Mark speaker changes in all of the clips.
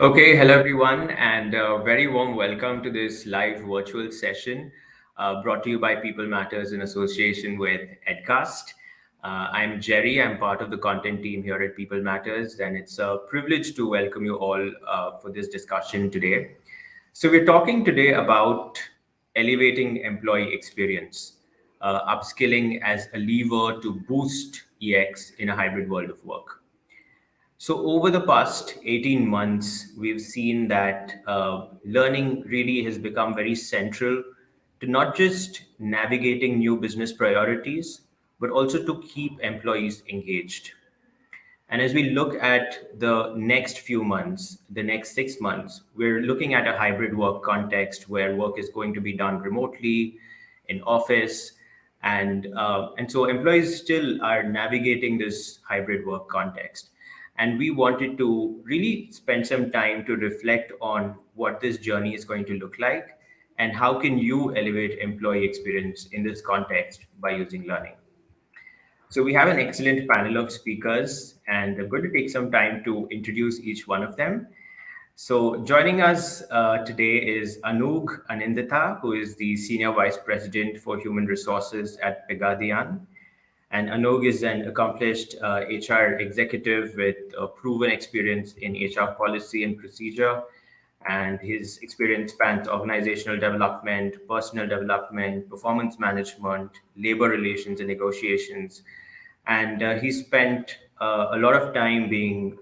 Speaker 1: Okay, hello everyone, and a very warm welcome to this live virtual session brought to you by People Matters in association with Edcast. I'm Jerry, I'm part of the content team here at People Matters, and it's a privilege to welcome you all for this discussion today. So, we're talking today about elevating employee experience, upskilling as a lever to boost EX in a hybrid world of work. So, over the past 18 months, we've seen that learning really has become very central to not just navigating new business priorities, but also to keep employees engaged. And as we look at the next few months, the next 6 months, we're looking at a hybrid work context where work is going to be done remotely, in office, and so employees still are navigating this hybrid work context. And we wanted to really spend some time to reflect on what this journey is going to look like and how can you elevate employee experience in this context by using learning. So we have an excellent panel of speakers, and I'm going to take some time to introduce each one of them. So joining us today is Anoog Anindita, who is the Senior Vice President for Human Resources at Pegadian. And Anoog is an accomplished HR executive with a proven experience in HR policy and procedure. And his experience spans organizational development, personal development, performance management, labor relations, and negotiations. And he spent a lot of time being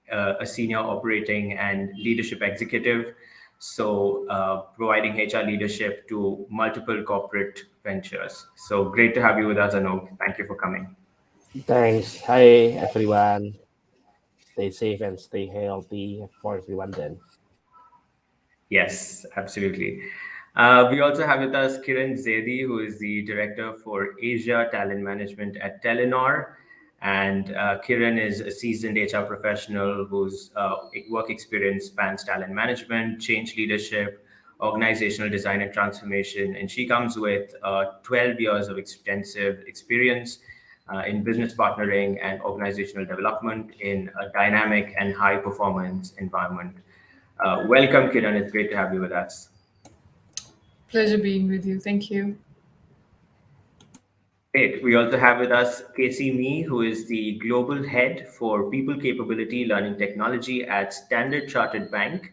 Speaker 1: a senior operating and leadership executive, so providing HR leadership to multiple corporate ventures. So great to have you with us, Anoop. Thank you for coming.
Speaker 2: Thanks. Hi, everyone. Stay safe and stay healthy for everyone then.
Speaker 1: Yes, absolutely. We also have with us Kiran Zedi, who is the Director for Asia Talent Management at Telenor. And Kiran is a seasoned HR professional whose work experience spans talent management, change leadership, organizational design, and transformation. And she comes with 12 years of extensive experience in business partnering and organizational development in a dynamic and high performance environment. Welcome, Kiran. It's great to have you with us.
Speaker 3: Pleasure being with you. Thank you.
Speaker 1: Great. We also have with us Casey Mee, who is the Global Head for People Capability Learning Technology at Standard Chartered Bank.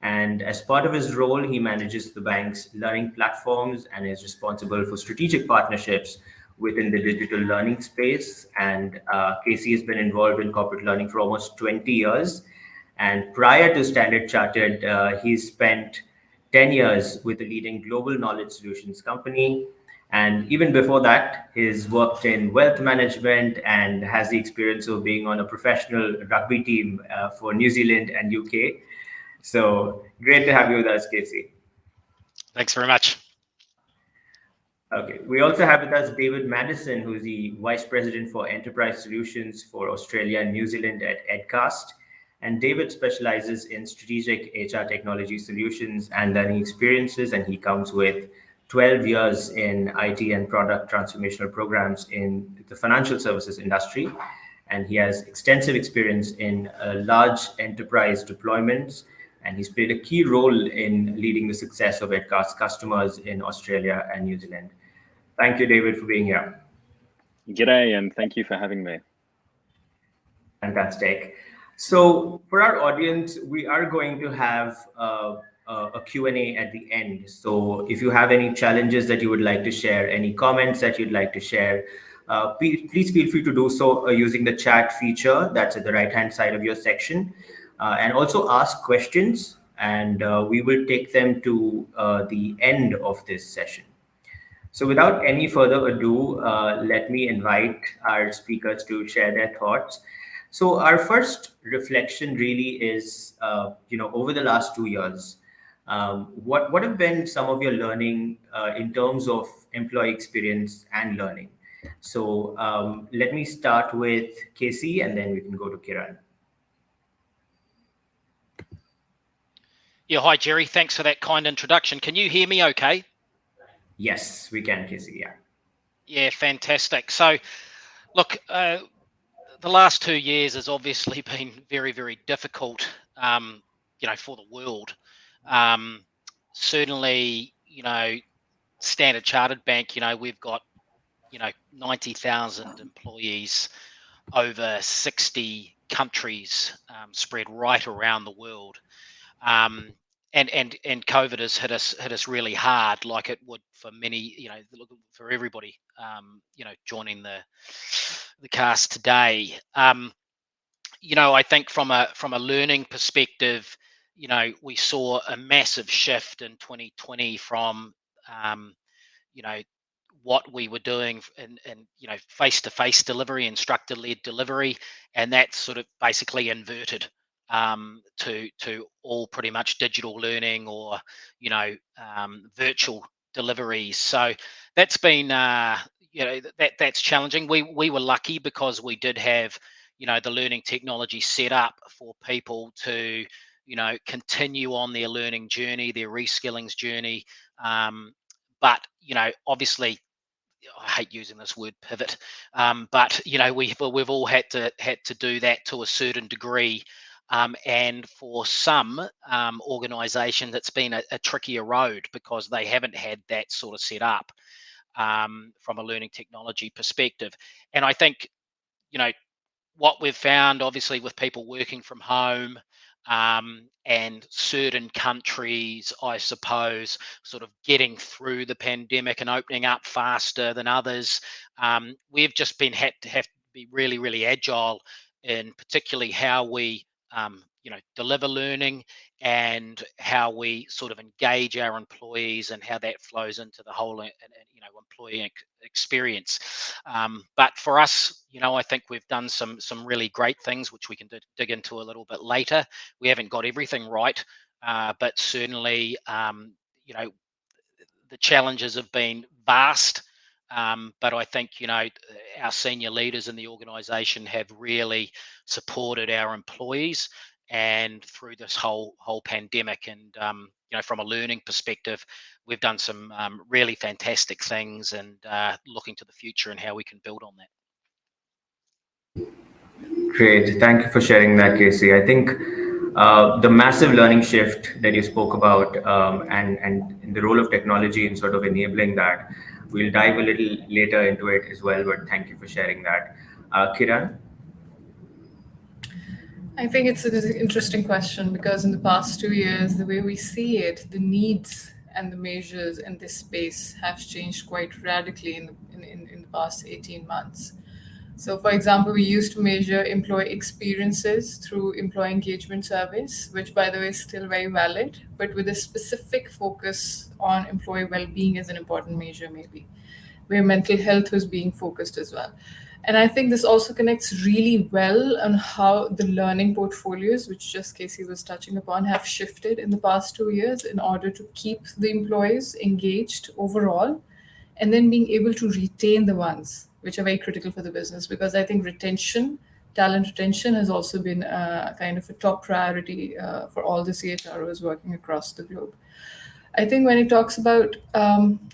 Speaker 1: And as part of his role, he manages the bank's learning platforms and is responsible for strategic partnerships within the digital learning space. And Casey has been involved in corporate learning for almost 20 years. And prior to Standard Chartered, he spent 10 years with a leading global knowledge solutions company. And even before that, he's worked in wealth management and has the experience of being on a professional rugby team for New Zealand and UK. So great to have you with us, Casey.
Speaker 4: Thanks very much.
Speaker 1: Okay. We also have with us David Madison, who's the Vice President for Enterprise Solutions for Australia and New Zealand at Edcast. And David specializes in strategic HR technology solutions and learning experiences, and he comes with 12 years in IT and product transformational programs in the financial services industry. And he has extensive experience in large enterprise deployments, and he's played a key role in leading the success of Edcast customers in Australia and New Zealand. Thank you, David, for being here.
Speaker 5: G'day, and thank you for having me.
Speaker 1: Fantastic. So for our audience, we are going to have a Q&A at the end. So if you have any challenges that you would like to share, any comments that you'd like to share, please feel free to do so using the chat feature that's at the right-hand side of your section. And also ask questions, and we will take them to the end of this session. So without any further ado, let me invite our speakers to share their thoughts. So our first reflection really is, over the last 2 years, what have been some of your learning in terms of employee experience and learning? So let me start with Casey, and then we can go to Kiran.
Speaker 4: Yeah, hi, Jerry. Thanks for that kind introduction. Can you hear me okay?
Speaker 1: Yes, we can, Casey, yeah.
Speaker 4: Yeah, fantastic. So, look, the last 2 years has obviously been very, very difficult for the world. Certainly, Standard Chartered Bank, we've got 90,000 employees over 60 countries, spread right around the world. And COVID has hit us really hard, like it would for many, for everybody, joining the cast today. I think from a learning perspective, we saw a massive shift in 2020 from what we were doing in face-to-face delivery, instructor-led delivery, and that's sort of basically inverted to all pretty much digital learning or virtual deliveries. So that's been that's challenging. We were lucky because we did have the learning technology set up for people to continue on their learning journey, their reskillings journey. But obviously, I hate using this word pivot, but we've all had to do that to a certain degree, and for some organisations, it's been a trickier road because they haven't had that sort of set up from a learning technology perspective. And I think what we've found, obviously, with people working from home, and certain countries, I suppose, sort of getting through the pandemic and opening up faster than others, we've just had to be really, really agile in particularly how we, deliver learning and how we sort of engage our employees and how that flows into the whole, employee experience. But for us, I think we've done some really great things, which we can dig into a little bit later. We haven't got everything right, but certainly, the challenges have been vast. But I think, our senior leaders in the organisation have really supported our employees and through this whole pandemic. And, from a learning perspective, we've done some really fantastic things, and looking to the future and how we can build on that.
Speaker 1: Great. Thank you for sharing that, Casey. I think the massive learning shift that you spoke about, and the role of technology in sort of enabling that, we'll dive a little later into it as well, but thank you for sharing that. Kiran?
Speaker 3: I think it's an interesting question because in the past 2 years, the way we see it, the needs and the measures in this space have changed quite radically in the past 18 months. So, for example, we used to measure employee experiences through employee engagement surveys, which, by the way, is still very valid, but with a specific focus on employee well-being as an important measure, maybe, where mental health was being focused as well. And I think this also connects really well on how the learning portfolios, which just Casey was touching upon, have shifted in the past 2 years in order to keep the employees engaged overall, and then being able to retain the ones which are very critical for the business. Because I think talent retention has also been kind of a top priority for all the CHROs working across the globe. I think when it talks about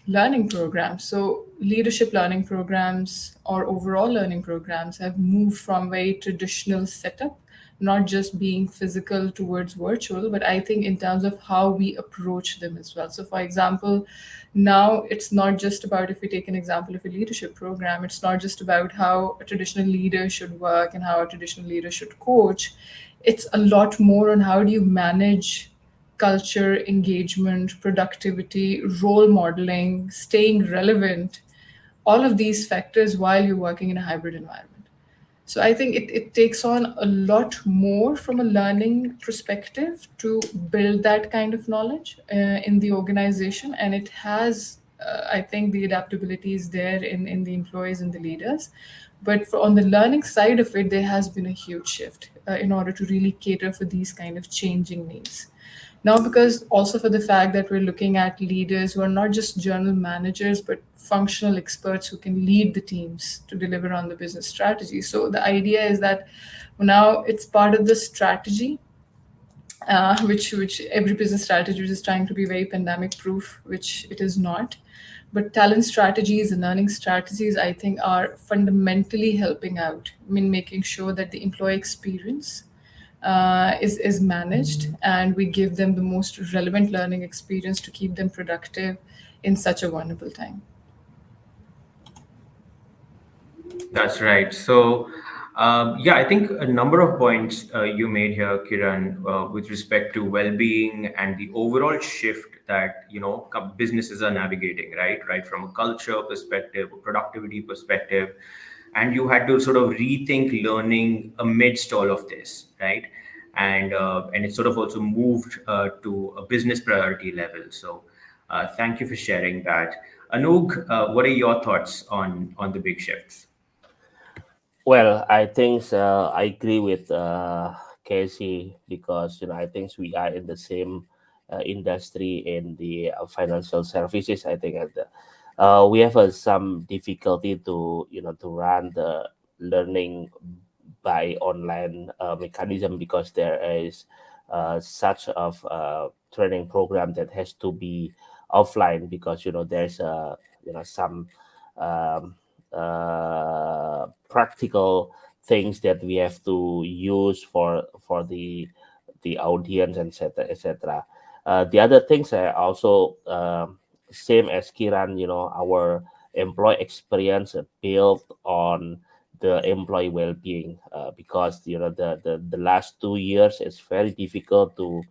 Speaker 3: learning programs, so leadership learning programs or overall learning programs have moved from very traditional setup, not just being physical towards virtual, but I think in terms of how we approach them as well. So for example, now it's not just about, if we take an example of a leadership program, it's not just about how a traditional leader should work and how a traditional leader should coach. It's a lot more on how do you manage culture, engagement, productivity, role modeling, staying relevant, all of these factors while you're working in a hybrid environment. So I think it takes on a lot more from a learning perspective to build that kind of knowledge in the organization. And it has, I think the adaptability is there in the employees and the leaders. But on the learning side of it, there has been a huge shift in order to really cater for these kind of changing needs. Now, because also for the fact that we're looking at leaders who are not just general managers, but functional experts who can lead the teams to deliver on the business strategy. So the idea is that now it's part of the strategy, which every business strategy is trying to be very pandemic proof, which it is not. But talent strategies and learning strategies, I think, are fundamentally helping out. I mean, making sure that the employee experience is managed, and we give them the most relevant learning experience to keep them productive in such a vulnerable time.
Speaker 1: That's right. So, yeah, I think a number of points you made here, Kiran, with respect to well-being and the overall shift that businesses are navigating, right, from a culture perspective, a productivity perspective, and you had to sort of rethink learning amidst all of this, right? And it sort of also moved to a business priority level. So, thank you for sharing that. Anoog, what are your thoughts on the big shifts?
Speaker 2: Well, I think I agree with Casey, because I think we are in the same industry in the financial services. I think we have some difficulty to to run the learning by online mechanism, because there is such of training program that has to be offline, because there's some um, practical things that we have to use for the audience, etc., etc. The other things are also same as Kiran. Our employee experience built on the employee well-being, because the last 2 years it's very difficult to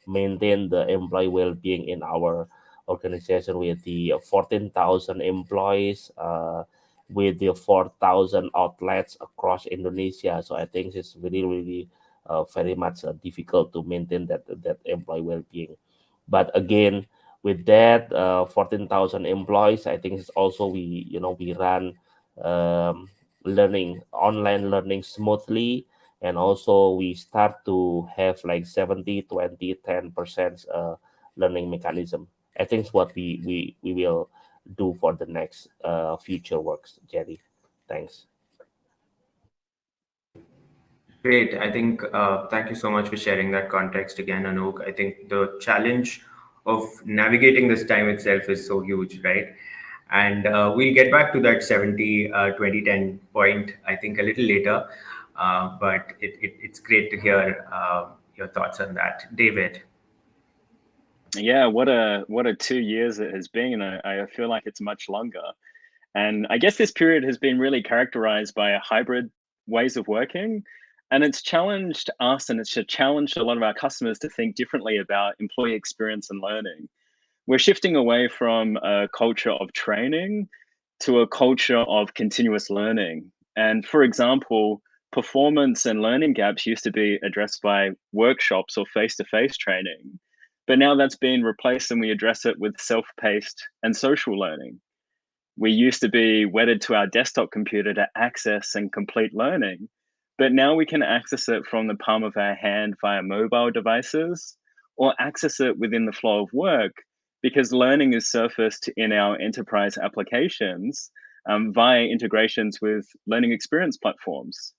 Speaker 2: maintain the employee well-being in our organization with the 14,000 employees, with the 4,000 outlets across Indonesia. So I think it's really, really very much difficult to maintain that employee well-being. But again, with that 14,000 employees, I think it's also we run um, learning online learning smoothly, and also we start to have like 70-20-10% learning mechanism. I think it's what we will do for the next future works, Jerry. Thanks.
Speaker 1: Great. I think thank you so much for sharing that context again, Anouk. I think the challenge of navigating this time itself is so huge, right? And we'll get back to that 70 2010 point, I think, a little later. But it's great to hear your thoughts on that. David.
Speaker 5: Yeah, what a 2 years it has been. I feel like it's much longer. And I guess this period has been really characterized by a hybrid ways of working. And it's challenged us, and it's challenged a lot of our customers to think differently about employee experience and learning. We're shifting away from a culture of training to a culture of continuous learning. And for example, performance and learning gaps used to be addressed by workshops or face to face training. But now that's been replaced, and we address it with self paced and social learning. We used to be wedded to our desktop computer to access and complete learning, but now we can access it from the palm of our hand via mobile devices, or access it within the flow of work, because learning is surfaced in our enterprise applications via integrations with learning experience platforms.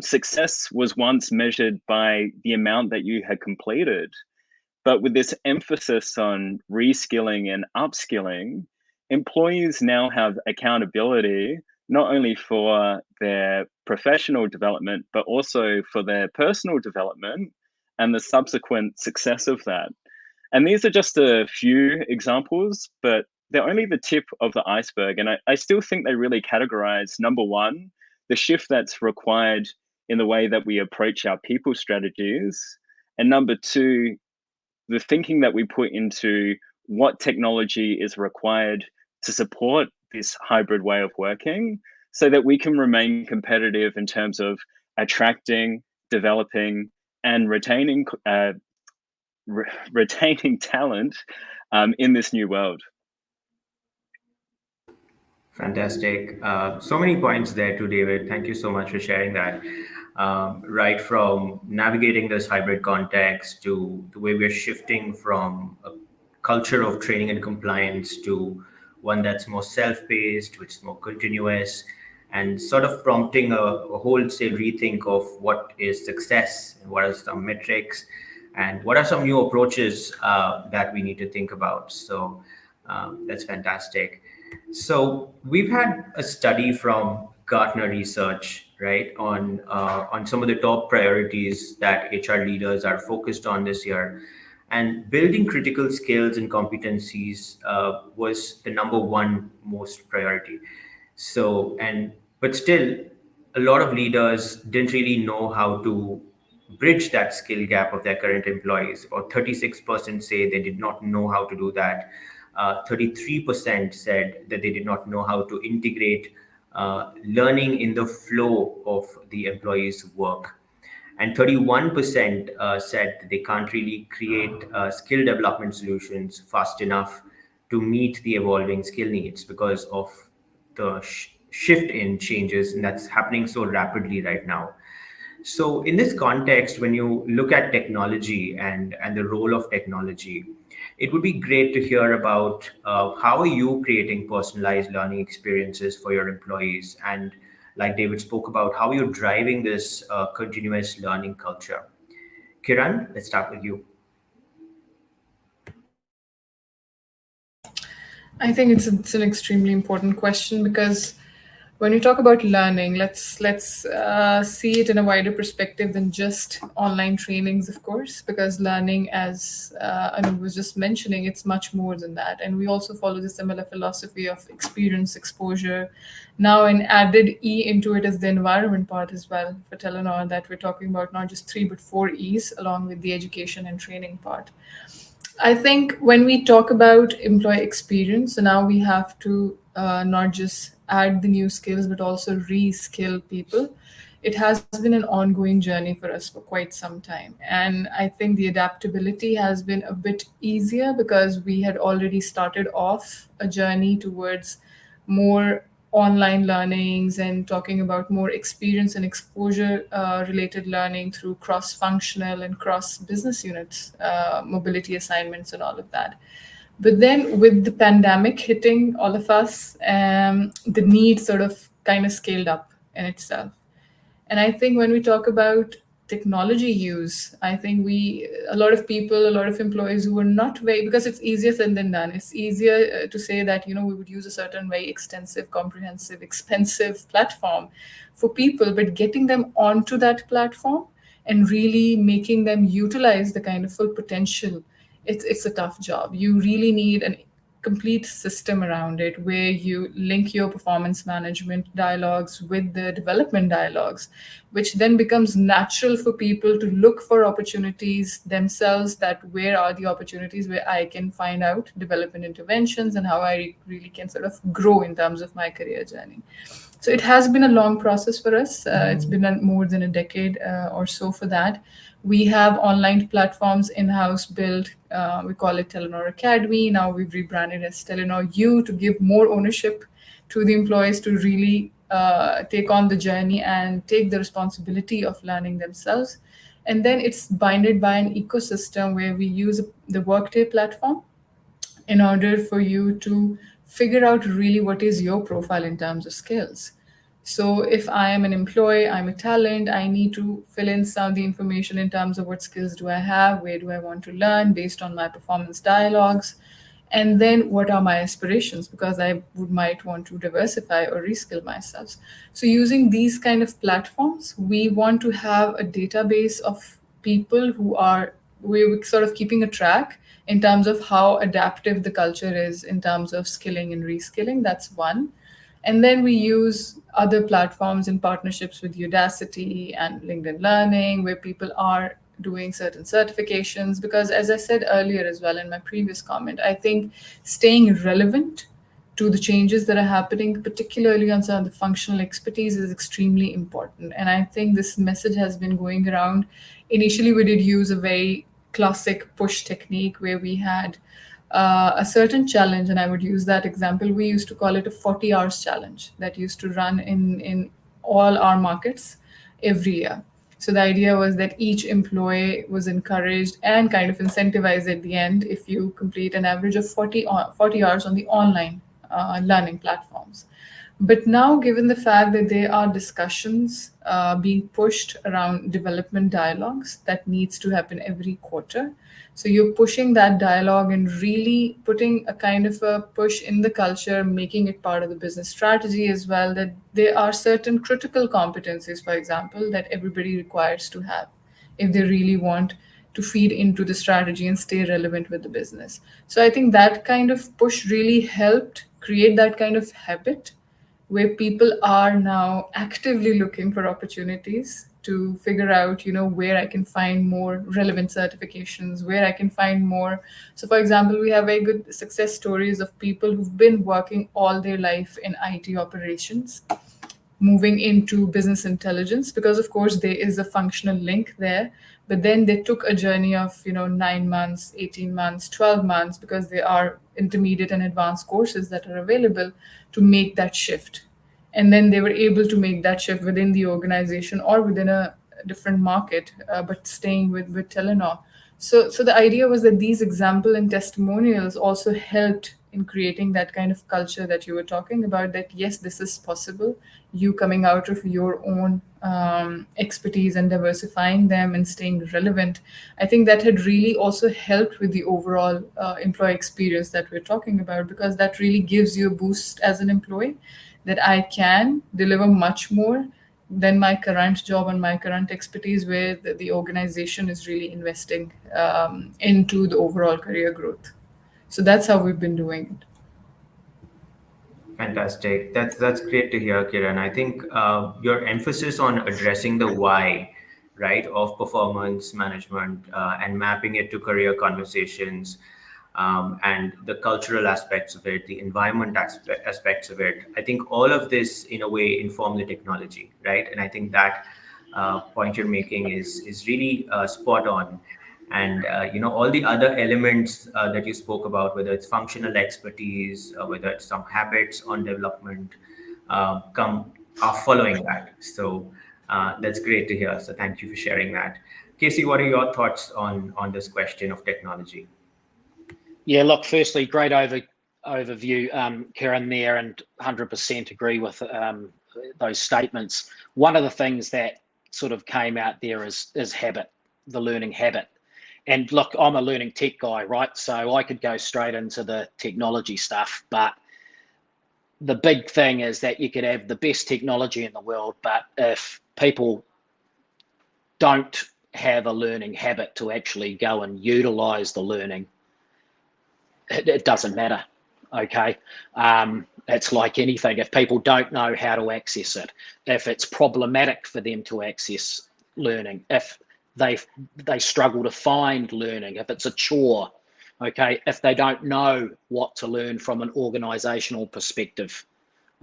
Speaker 5: Success was once measured by the amount that you had completed, but with this emphasis on reskilling and upskilling, employees now have accountability not only for their professional development, but also for their personal development and the subsequent success of that. And these are just a few examples, but they're only the tip of the iceberg. And I still think they really categorize, number one, the shift that's required in the way that we approach our people strategies. And number two, the thinking that we put into what technology is required to support this hybrid way of working, so that we can remain competitive in terms of attracting, developing, and retaining talent in this new world.
Speaker 1: Fantastic. So many points there too, David. Thank you so much for sharing that. Right from navigating this hybrid context to the way we're shifting from a culture of training and compliance to one that's more self-paced, which is more continuous, and sort of prompting a wholesale rethink of what is success and what are some metrics and what are some new approaches that we need to think about. So that's fantastic. So we've had a study from Gartner Research right, on some of the top priorities that HR leaders are focused on this year. And building critical skills and competencies was the number one most priority. So, and but still, a lot of leaders didn't really know how to bridge that skill gap of their current employees, or 36% say they did not know how to do that. 33% said that they did not know how to integrate learning in the flow of the employee's work. And 31% said that they can't really create skill development solutions fast enough to meet the evolving skill needs because of the shift in changes, and that's happening so rapidly right now. So, in this context, when you look at technology and the role of technology, it would be great to hear about how are you creating personalized learning experiences for your employees, and like David spoke about, how you're driving this continuous learning culture. Kiran, let's start with you.
Speaker 3: I think it's an extremely important question because when we talk about learning, let's see it in a wider perspective than just online trainings, of course, because learning, as Anu was just mentioning, it's much more than that. And we also follow the similar philosophy of experience, exposure. Now, an added E into it is the environment part as well for Telenor, that we're talking about not just three but four E's along with the education and training part. I think when we talk about employee experience, so now we have to not just add the new skills, but also reskill people. It has been an ongoing journey for us for quite some time. And I think the adaptability has been a bit easier because we had already started off a journey towards more online learnings and talking about more experience and exposure related learning through cross functional and cross business units, mobility assignments, and all of that. But then with the pandemic hitting all of us, the need sort of kind of scaled up in itself. And I think when we talk about technology use, I think a lot of people, a lot of employees who were not very, because it's easier said than done. It's easier to say that, we would use a certain very extensive, comprehensive, expensive platform for people, but getting them onto that platform and really making them utilize the kind of full potential, it's a tough job. You really need an complete system around it where you link your performance management dialogues with the development dialogues, which then becomes natural for people to look for opportunities themselves, that where are the opportunities where I can find out development interventions and how I really can sort of grow in terms of my career journey. So it has been a long process for us. It's been more than a decade or so for that. We have online platforms in-house built. We call it Telenor Academy. Now we've rebranded as Telenor U to give more ownership to the employees to really take on the journey and take the responsibility of learning themselves. And then it's binded by an ecosystem where we use the Workday platform in order for you to figure out really what is your profile in terms of skills. So if I am an employee, I'm a talent, I need to fill in some of the information in terms of what skills do I have, where do I want to learn based on my performance dialogues, and then what are my aspirations, because I might want to diversify or reskill myself. So using these kind of platforms, we want to have a database of people who are, we're sort of keeping a track in terms of how adaptive the culture is in terms of skilling and reskilling. That's one. And then we use other platforms in partnerships with Udacity and LinkedIn Learning, where people are doing certain certifications. Because as I said earlier as well in my previous comment, I think staying relevant to the changes that are happening, particularly on some of the functional expertise, is extremely important. And I think this message has been going around. Initially, we did use a very classic push technique where we had a certain challenge, and I would use that example. We used to call it a 40 hours challenge that used to run in all our markets every year. So the idea was that each employee was encouraged and kind of incentivized at the end if you complete an average of 40 hours on the online learning platforms. But now, given the fact that there are discussions being pushed around development dialogues that needs to happen every quarter, so you're pushing that dialogue and really putting a kind of a push in the culture, making it part of the business strategy as well, that there are certain critical competencies, for example, that everybody requires to have if they really want to feed into the strategy and stay relevant with the business. So I think that kind of push really helped create that kind of habit where people are now actively looking for opportunities to figure out, where I can find more relevant certifications, where I can find more. So for example, we have very good success stories of people who've been working all their life in IT operations moving into business intelligence, because of course there is a functional link there, but then they took a journey of 9 months, 18 months, 12 months, because there are intermediate and advanced courses that are available to make that shift. And then they were able to make that shift within the organization or within a different market, but staying with Telenor. So the idea was that these example and testimonials also helped in creating that kind of culture that you were talking about, that yes, this is possible. You coming out of your own expertise and diversifying them and staying relevant. I think that had really also helped with the overall employee experience that we're talking about, because that really gives you a boost as an employee, that I can deliver much more than my current job and my current expertise, where the organization is really investing into the overall career growth. So that's how we've been doing it.
Speaker 1: Fantastic. That's great to hear, Kiran. I think your emphasis on addressing the why, right, of performance management and mapping it to career conversations, and the cultural aspects of it, the environment aspects of it. I think all of this, in a way, inform the technology, right? And I think that point you're making is really spot on. And all the other elements that you spoke about, whether it's functional expertise, whether it's some habits on development, come are following that. So that's great to hear. So thank you for sharing that. Casey, what are your thoughts on this question of technology?
Speaker 4: Yeah, look, firstly, great overview, Karen, there, and 100% agree with those statements. One of the things that sort of came out there is habit, the learning habit. And look, I'm a learning tech guy, right? So I could go straight into the technology stuff, but the big thing is that you could have the best technology in the world, but if people don't have a learning habit to actually go and utilize the learning, it doesn't matter, okay? It's like anything. If people don't know how to access it, if it's problematic for them to access learning, if they struggle to find learning, if it's a chore, okay, if they don't know what to learn from an organizational perspective,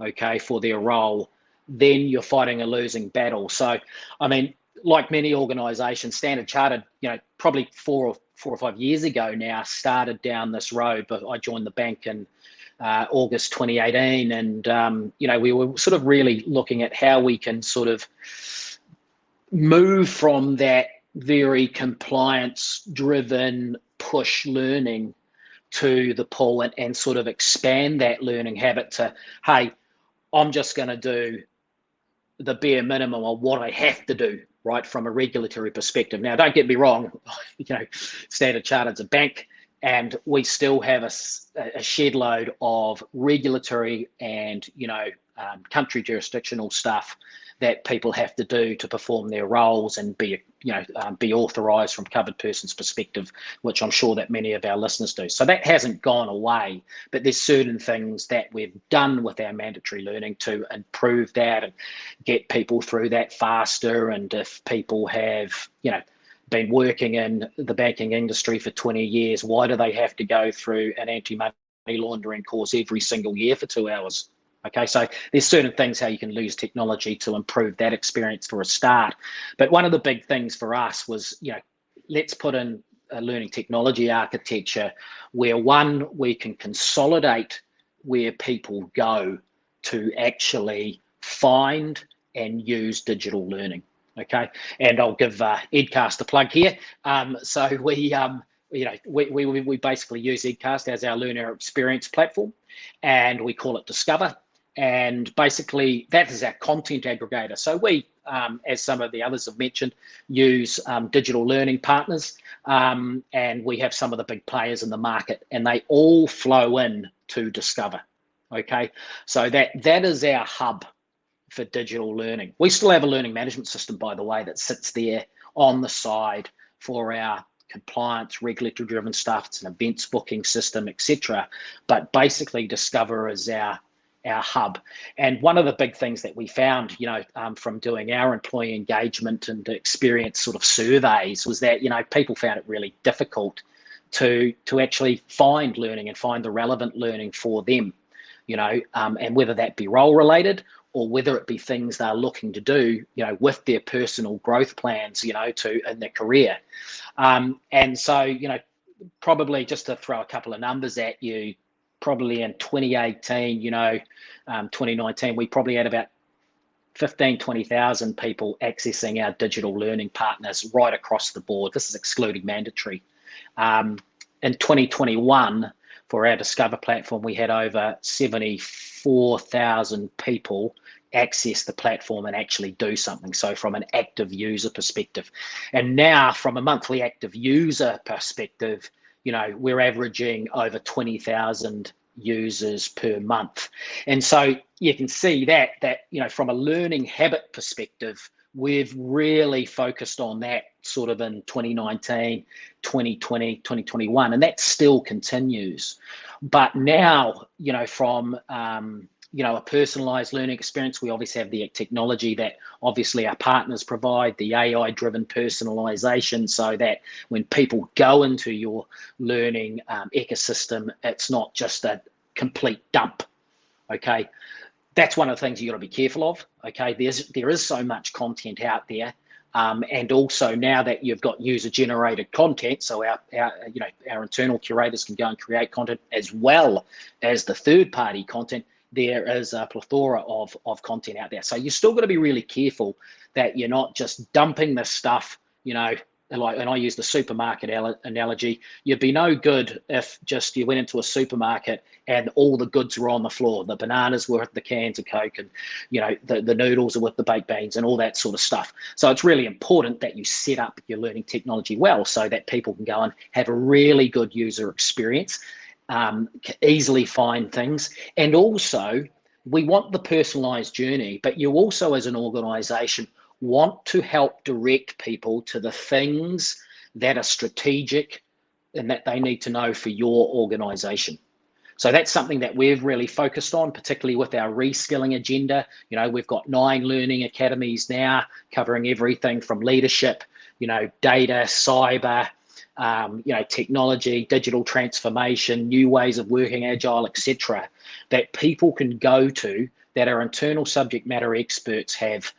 Speaker 4: okay, for their role, then you're fighting a losing battle. So, I mean, like many organizations, Standard Chartered, probably 4 or 5 years ago now, started down this road, but I joined the bank in August 2018, and we were sort of really looking at how we can sort of move from that very compliance-driven push learning to the pull and sort of expand that learning habit to, hey, I'm just going to do the bare minimum of what I have to do, right, from a regulatory perspective. Now, don't get me wrong, Standard Chartered's a bank, and we still have a shed load of regulatory and, country jurisdictional stuff that people have to do to perform their roles and be authorised from covered person's perspective, which I'm sure that many of our listeners do. So that hasn't gone away, but there's certain things that we've done with our mandatory learning to improve that and get people through that faster. And if people have, been working in the banking industry for 20 years, why do they have to go through an anti-money laundering course every single year for 2 hours? Okay, so there's certain things how you can use technology to improve that experience for a start. But one of the big things for us was, let's put in a learning technology architecture where, one, we can consolidate where people go to actually find and use digital learning. Okay, and I'll give Edcast a plug here. So we basically use Edcast as our learner experience platform, and we call it Discover. And basically that is our content aggregator. So we, as some of the others have mentioned, use digital learning partners, and we have some of the big players in the market, and they all flow in to Discover. Okay, so that is our hub for digital learning. We still have a learning management system, by the way, that sits there on the side for our compliance, regulatory driven stuff. It's an events booking system, etc. But basically Discover is our hub. And one of the big things that we found, from doing our employee engagement and experience sort of surveys was that, people found it really difficult to actually find learning and find the relevant learning for them, and whether that be role related or whether it be things they're looking to do, with their personal growth plans, in their career. And so, probably just to throw a couple of numbers at you, probably in 2018, 2019, we probably had about 15, 20,000 people accessing our digital learning partners right across the board. This is excluding mandatory. In 2021, for our Discover platform, we had over 74,000 people access the platform and actually do something. So from an active user perspective. And now from a monthly active user perspective, we're averaging over 20,000 users per month. And so you can see that from a learning habit perspective, we've really focused on that sort of in 2019, 2020, 2021, and that still continues. But now, from a personalized learning experience, we obviously have the technology that obviously our partners provide, the AI-driven personalization, so that when people go into your learning ecosystem, it's not just a complete dump, okay? That's one of the things you got to be careful of, okay? There is so much content out there, and also now that you've got user-generated content, so our internal curators can go and create content as well as the third-party content. There is a plethora of content out there. So you still got to be really careful that you're not just dumping this stuff, and I use the supermarket analogy. You'd be no good if just you went into a supermarket and all the goods were on the floor. The bananas were with the cans of Coke, and the noodles are with the baked beans and all that sort of stuff. So it's really important that you set up your learning technology well so that people can go and have a really good user experience, easily find things. And also we want the personalized journey, but you also as an organization want to help direct people to the things that are strategic and that they need to know for your organization. So that's something that we've really focused on, particularly with our reskilling agenda. We've got 9 learning academies now covering everything from leadership, data, cyber, technology, digital transformation, new ways of working, agile, etc., that people can go to, that our internal subject matter experts have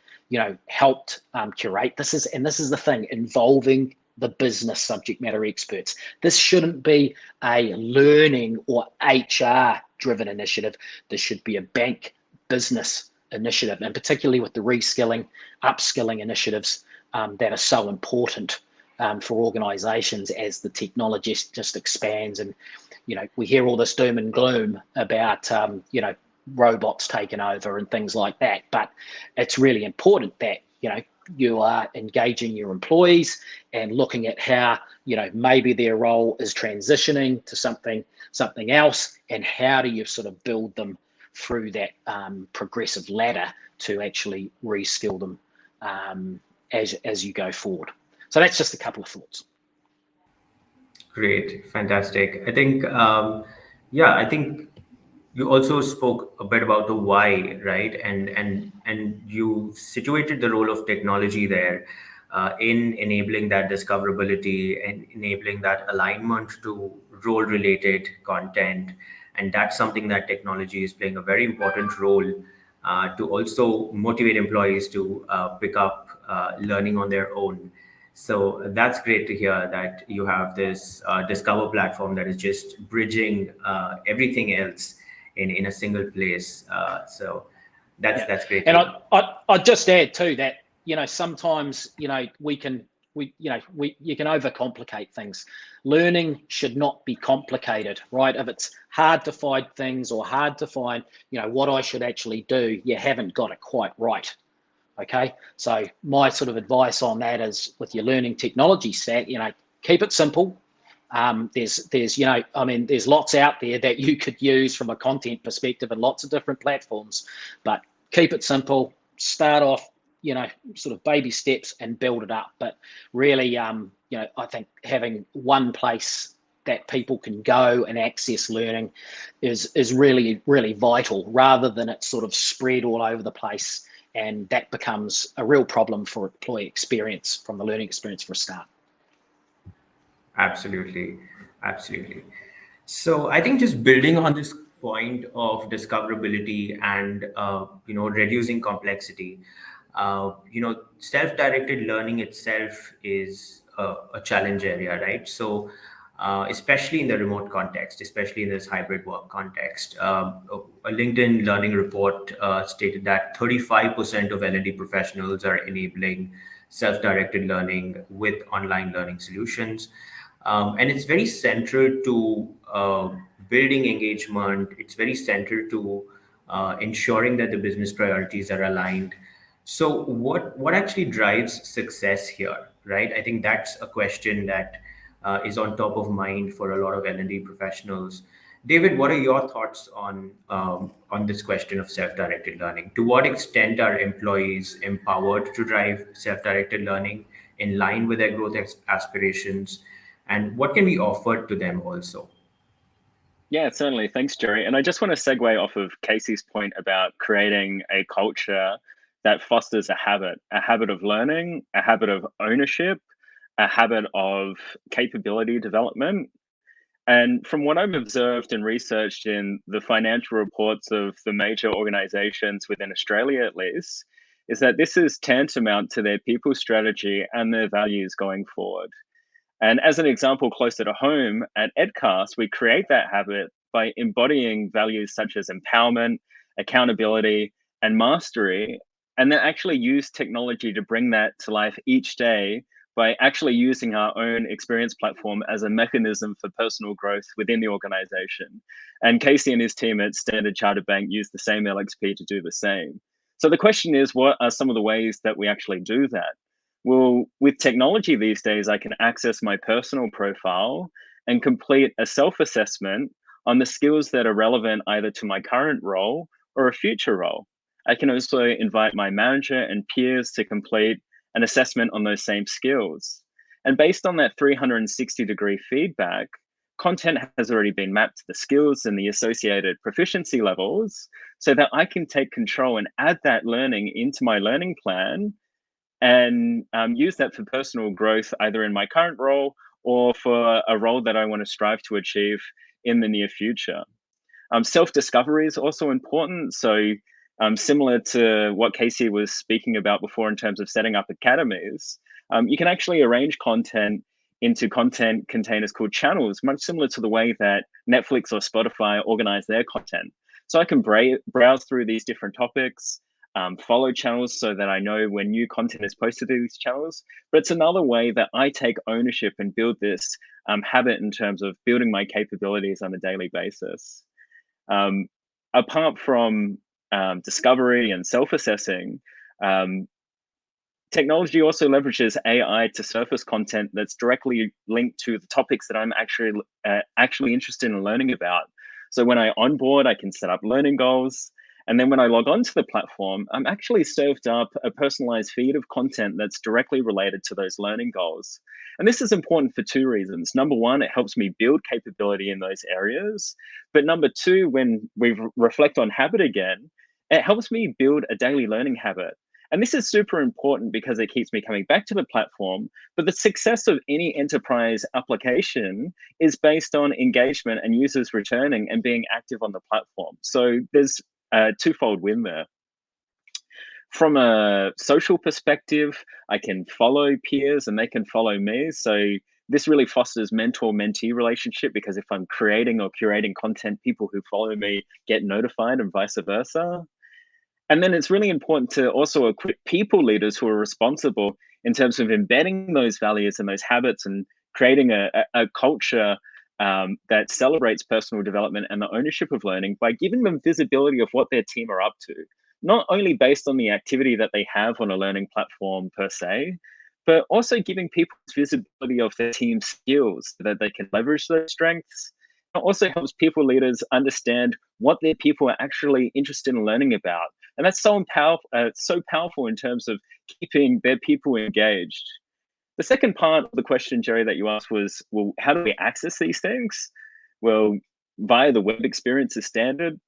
Speaker 4: helped curate. This is the thing, involving the business subject matter experts. This shouldn't be a learning or HR driven initiative. This should be a bank business initiative, and particularly with the reskilling, upskilling initiatives that are so important for organizations as the technology just expands. And we hear all this doom and gloom about robots taking over and things like that, but it's really important that you are engaging your employees and looking at how maybe their role is transitioning to something else, and how do you sort of build them through that progressive ladder to actually reskill them as you go forward. So that's just a couple of thoughts.
Speaker 1: Great, fantastic. I think I think you also spoke a bit about the why, right? And you situated the role of technology there in enabling that discoverability and enabling that alignment to role-related content. And that's something that technology is playing a very important role to also motivate employees to pick up learning on their own. So that's great to hear that you have this Discover platform that is just bridging everything else in a single place. So that's great.
Speaker 4: And I just add too that sometimes we can you can overcomplicate things. Learning should not be complicated, right? If it's hard to find things or hard to find, what I should actually do, you haven't got it quite right. Okay, so my sort of advice on that is with your learning technology stack, keep it simple. There's lots out there that you could use from a content perspective and lots of different platforms, but keep it simple. Start off, sort of baby steps and build it up. But really, I think having one place that people can go and access learning is really, really vital, rather than it sort of spread all over the place. And that becomes a real problem for employee experience, from the learning experience for a start.
Speaker 1: Absolutely. Absolutely. So I think just building on this point of discoverability and, reducing complexity, self-directed learning itself is a challenge area, right? So especially in the remote context, especially in this hybrid work context. A LinkedIn learning report stated that 35% of L&D professionals are enabling self-directed learning with online learning solutions. And it's very central to building engagement. It's very central to ensuring that the business priorities are aligned. So what actually drives success here, right? I think that's a question that is on top of mind for a lot of L&D professionals. David, what are your thoughts on this question of self-directed learning? To what extent are employees empowered to drive self-directed learning in line with their growth aspirations? And what can be offered to them also?
Speaker 5: Yeah, certainly. Thanks, Jerry. And I just want to segue off of Casey's point about creating a culture that fosters a habit of learning, a habit of ownership, a habit of capability development. And from what I've observed and researched in the financial reports of the major organizations within Australia, at least, is that this is tantamount to their people strategy and their values going forward. And as an example closer to home, at Edcast, we create that habit by embodying values such as empowerment, accountability, and mastery, and then actually use technology to bring that to life each day by actually using our own experience platform as a mechanism for personal growth within the organization. And Casey and his team at Standard Chartered Bank use the same LXP to do the same. So the question is, what are some of the ways that we actually do that? Well, with technology these days, I can access my personal profile and complete a self-assessment on the skills that are relevant either to my current role or a future role. I can also invite my manager and peers to complete an assessment on those same skills. And based on that 360-degree feedback, content has already been mapped to the skills and the associated proficiency levels so that I can take control and add that learning into my learning plan and use that for personal growth, either in my current role or for a role that I want to strive to achieve in the near future. Self-discovery is also important. So similar to what Casey was speaking about before in terms of setting up academies, you can actually arrange content into content containers called channels, much similar to the way that Netflix or Spotify organize their content. So I can browse through these different topics, follow channels so that I know when new content is posted to these channels. But it's another way that I take ownership and build this habit in terms of building my capabilities on a daily basis. Apart from discovery and self-assessing, technology also leverages AI to surface content that's directly linked to the topics that I'm actually interested in learning about. So when I onboard, I can set up learning goals. And then when I log onto the platform, I'm actually served up a personalized feed of content that's directly related to those learning goals. And this is important for two reasons. Number one, it helps me build capability in those areas. But number two, when we reflect on habit again, it helps me build a daily learning habit. And this is super important because it keeps me coming back to the platform. But the success of any enterprise application is based on engagement and users returning and being active on the platform. So there's a twofold win there. From a social perspective, I can follow peers and they can follow me. So this really fosters mentor-mentee relationship, because if I'm creating or curating content, people who follow me get notified and vice versa. And then it's really important to also equip people leaders who are responsible in terms of embedding those values and those habits and creating a culture that celebrates personal development and the ownership of learning by giving them visibility of what their team are up to, not only based on the activity that they have on a learning platform per se, but also giving people visibility of their team skills so that they can leverage those strengths. It also helps people leaders understand what their people are actually interested in learning about. And that's so powerful in terms of keeping their people engaged. The second part of the question, Jerry, that you asked was, well, how do we access these things? Well, via the web experience is standard.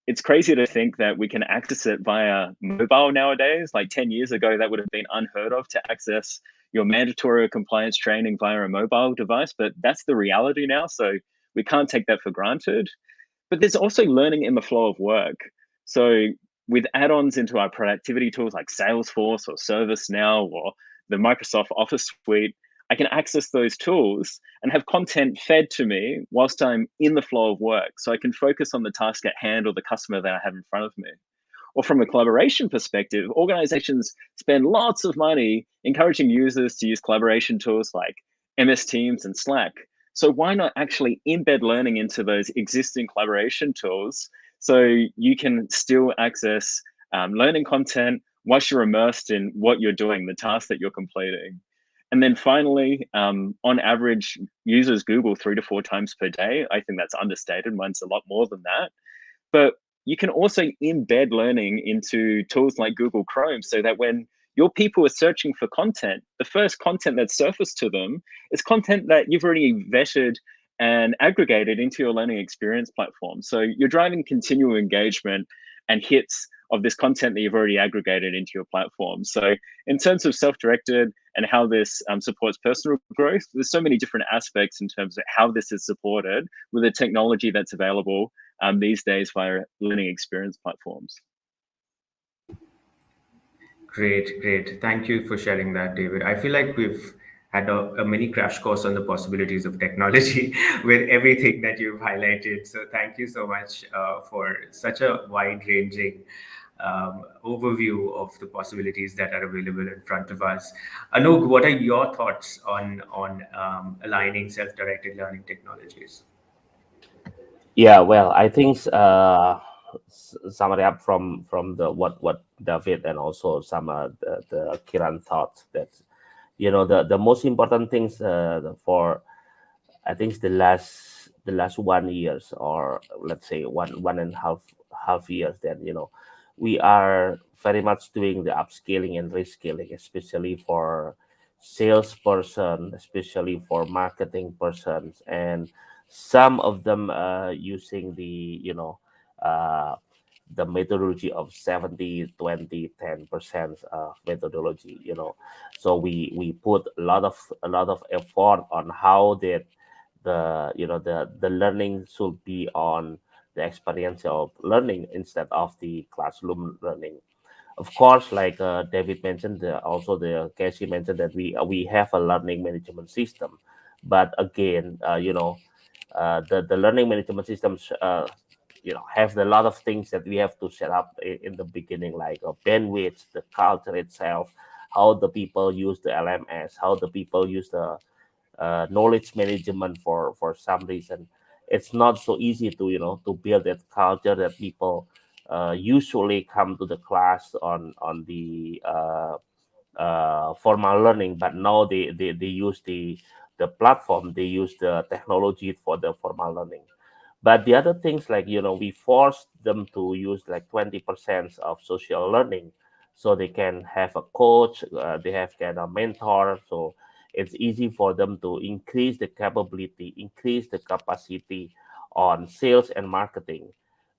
Speaker 5: It's crazy to think that we can access it via mobile nowadays. Like 10 years ago, that would have been unheard of to access your mandatory compliance training via a mobile device, but that's the reality now. So we can't take that for granted. But there's also learning in the flow of work. So with add-ons into our productivity tools like Salesforce or ServiceNow or the Microsoft Office suite, I can access those tools and have content fed to me whilst I'm in the flow of work. So I can focus on the task at hand or the customer that I have in front of me. Or from a collaboration perspective, organizations spend lots of money encouraging users to use collaboration tools like MS Teams and Slack. So why not actually embed learning into those existing collaboration tools so you can still access learning content once you're immersed in what you're doing, the task that you're completing. And then finally, on average, users Google 3 to 4 times per day. I think that's understated. Mine's a lot more than that. But you can also embed learning into tools like Google Chrome so that when your people are searching for content, the first content that's surfaced to them is content that you've already vetted and aggregated into your learning experience platform. So you're driving continual engagement and hits of this content that you've already aggregated into your platform. So in terms of self-directed and how this supports personal growth, there's so many different aspects in terms of how this is supported with the technology that's available these days via learning experience platforms.
Speaker 1: Great, great. Thank you for sharing that, David. I feel like we've had a mini crash course on the possibilities of technology with everything that you've highlighted. So thank you so much for such a wide-ranging overview of the possibilities that are available in front of us. Anoop, what are your thoughts on aligning self-directed learning technologies?
Speaker 2: Yeah, well, I think summary up from the what David and also some the Kiran thoughts that the most important things for I think the last 1 years, or let's say one and a half years, then we are very much doing the upscaling and reskilling, especially for salesperson, especially for marketing persons, and some of them using uh, the methodology of 70-20-10% methodology. So we put a lot of effort on how that the learning should be on the experiential learning instead of the classroom learning. Of course, like David mentioned, also the Casey mentioned that we have a learning management system, but again, the learning management systems have a lot of things that we have to set up in the beginning, like bandwidth, the culture itself, how the people use the LMS, how the people use the knowledge management for some reason. It's not so easy to to build that culture that people usually come to the class on the formal learning, but now they use the platform, they use the technology for the formal learning. But the other things, like we force them to use like 20% of social learning, so they can have a coach, they have get a mentor, so it's easy for them to increase the capability, increase the capacity on sales and marketing.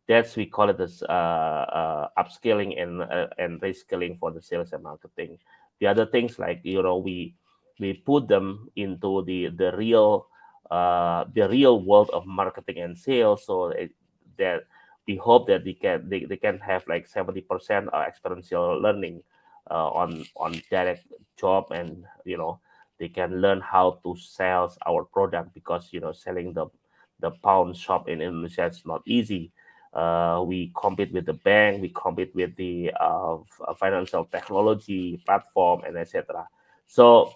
Speaker 2: That's we call it as upscaling and reskilling for the sales and marketing. The other things, like we put them into the real world of marketing and sales, so that we hope that they can have like 70% experiential learning on direct job, and they can learn how to sell our product, because selling the pound shop in Indonesia is not easy. We compete with the bank, we compete with the financial technology platform, and etc. So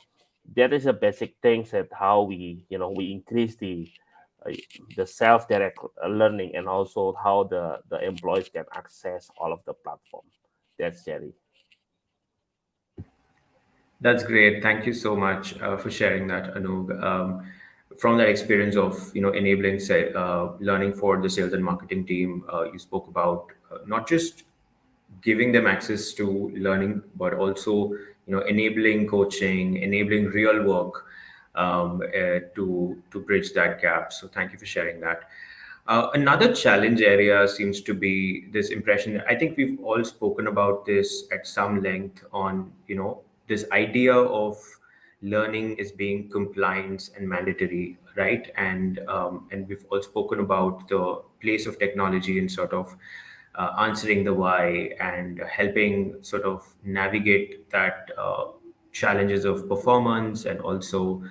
Speaker 2: that is a basic things that how we we increase uh, the self-direct learning, and also how the employees can access all of the platform. That's Jerry.
Speaker 1: That's great. Thank you so much for sharing that, Anug. From that experience of enabling learning for the sales and marketing team, you spoke about not just giving them access to learning, but also enabling coaching, enabling real work to bridge that gap. So thank you for sharing that. Another challenge area seems to be this impression. I think we've all spoken about this at some length on, this idea of learning is being compliance and mandatory, right? And we've all spoken about the place of technology in sort of answering the why and helping sort of navigate that challenges of performance and also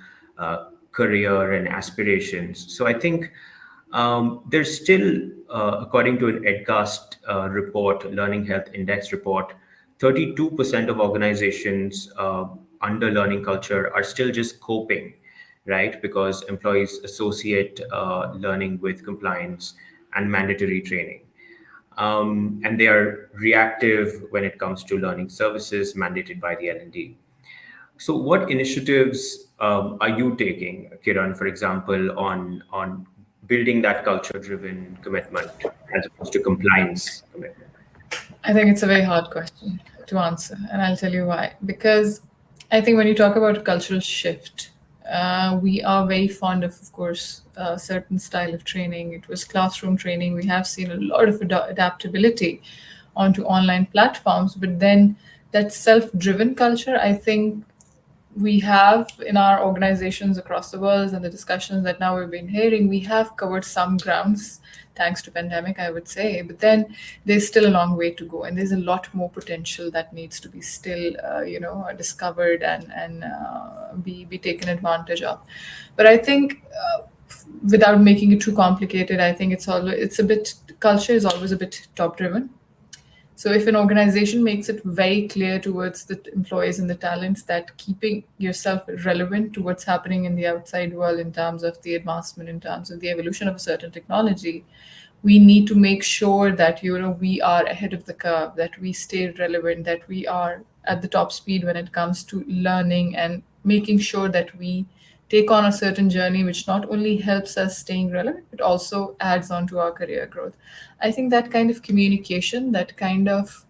Speaker 1: career and aspirations. So I think there's still, according to an EdCast report, Learning Health Index report, 32% of organizations under learning culture are still just coping, right? Because employees associate learning with compliance and mandatory training. And they are reactive when it comes to learning services mandated by the L&D. So, what initiatives are you taking, Kiran, for example, on building that culture-driven commitment as opposed to compliance commitment?
Speaker 3: I think it's a very hard question to answer, and I'll tell you why. Because I think when you talk about a cultural shift, we are very fond of course, a certain style of training. It was classroom training. We have seen a lot of adaptability onto online platforms, but then that self-driven culture, I think we have in our organizations across the world, and the discussions that now we've been hearing, we have covered some grounds thanks to pandemic, I would say, but then there's still a long way to go, and there's a lot more potential that needs to be still discovered and be taken advantage of. But I think without making it too complicated, I think it's a bit, culture is always a bit top driven. So if an organization makes it very clear towards the employees and the talents that keeping yourself relevant to what's happening in the outside world in terms of the advancement, in terms of the evolution of a certain technology, we need to make sure that we are ahead of the curve, that we stay relevant, that we are at the top speed when it comes to learning, and making sure that we take on a certain journey which not only helps us staying relevant but also adds on to our career growth. I think that kind of communication, that kind of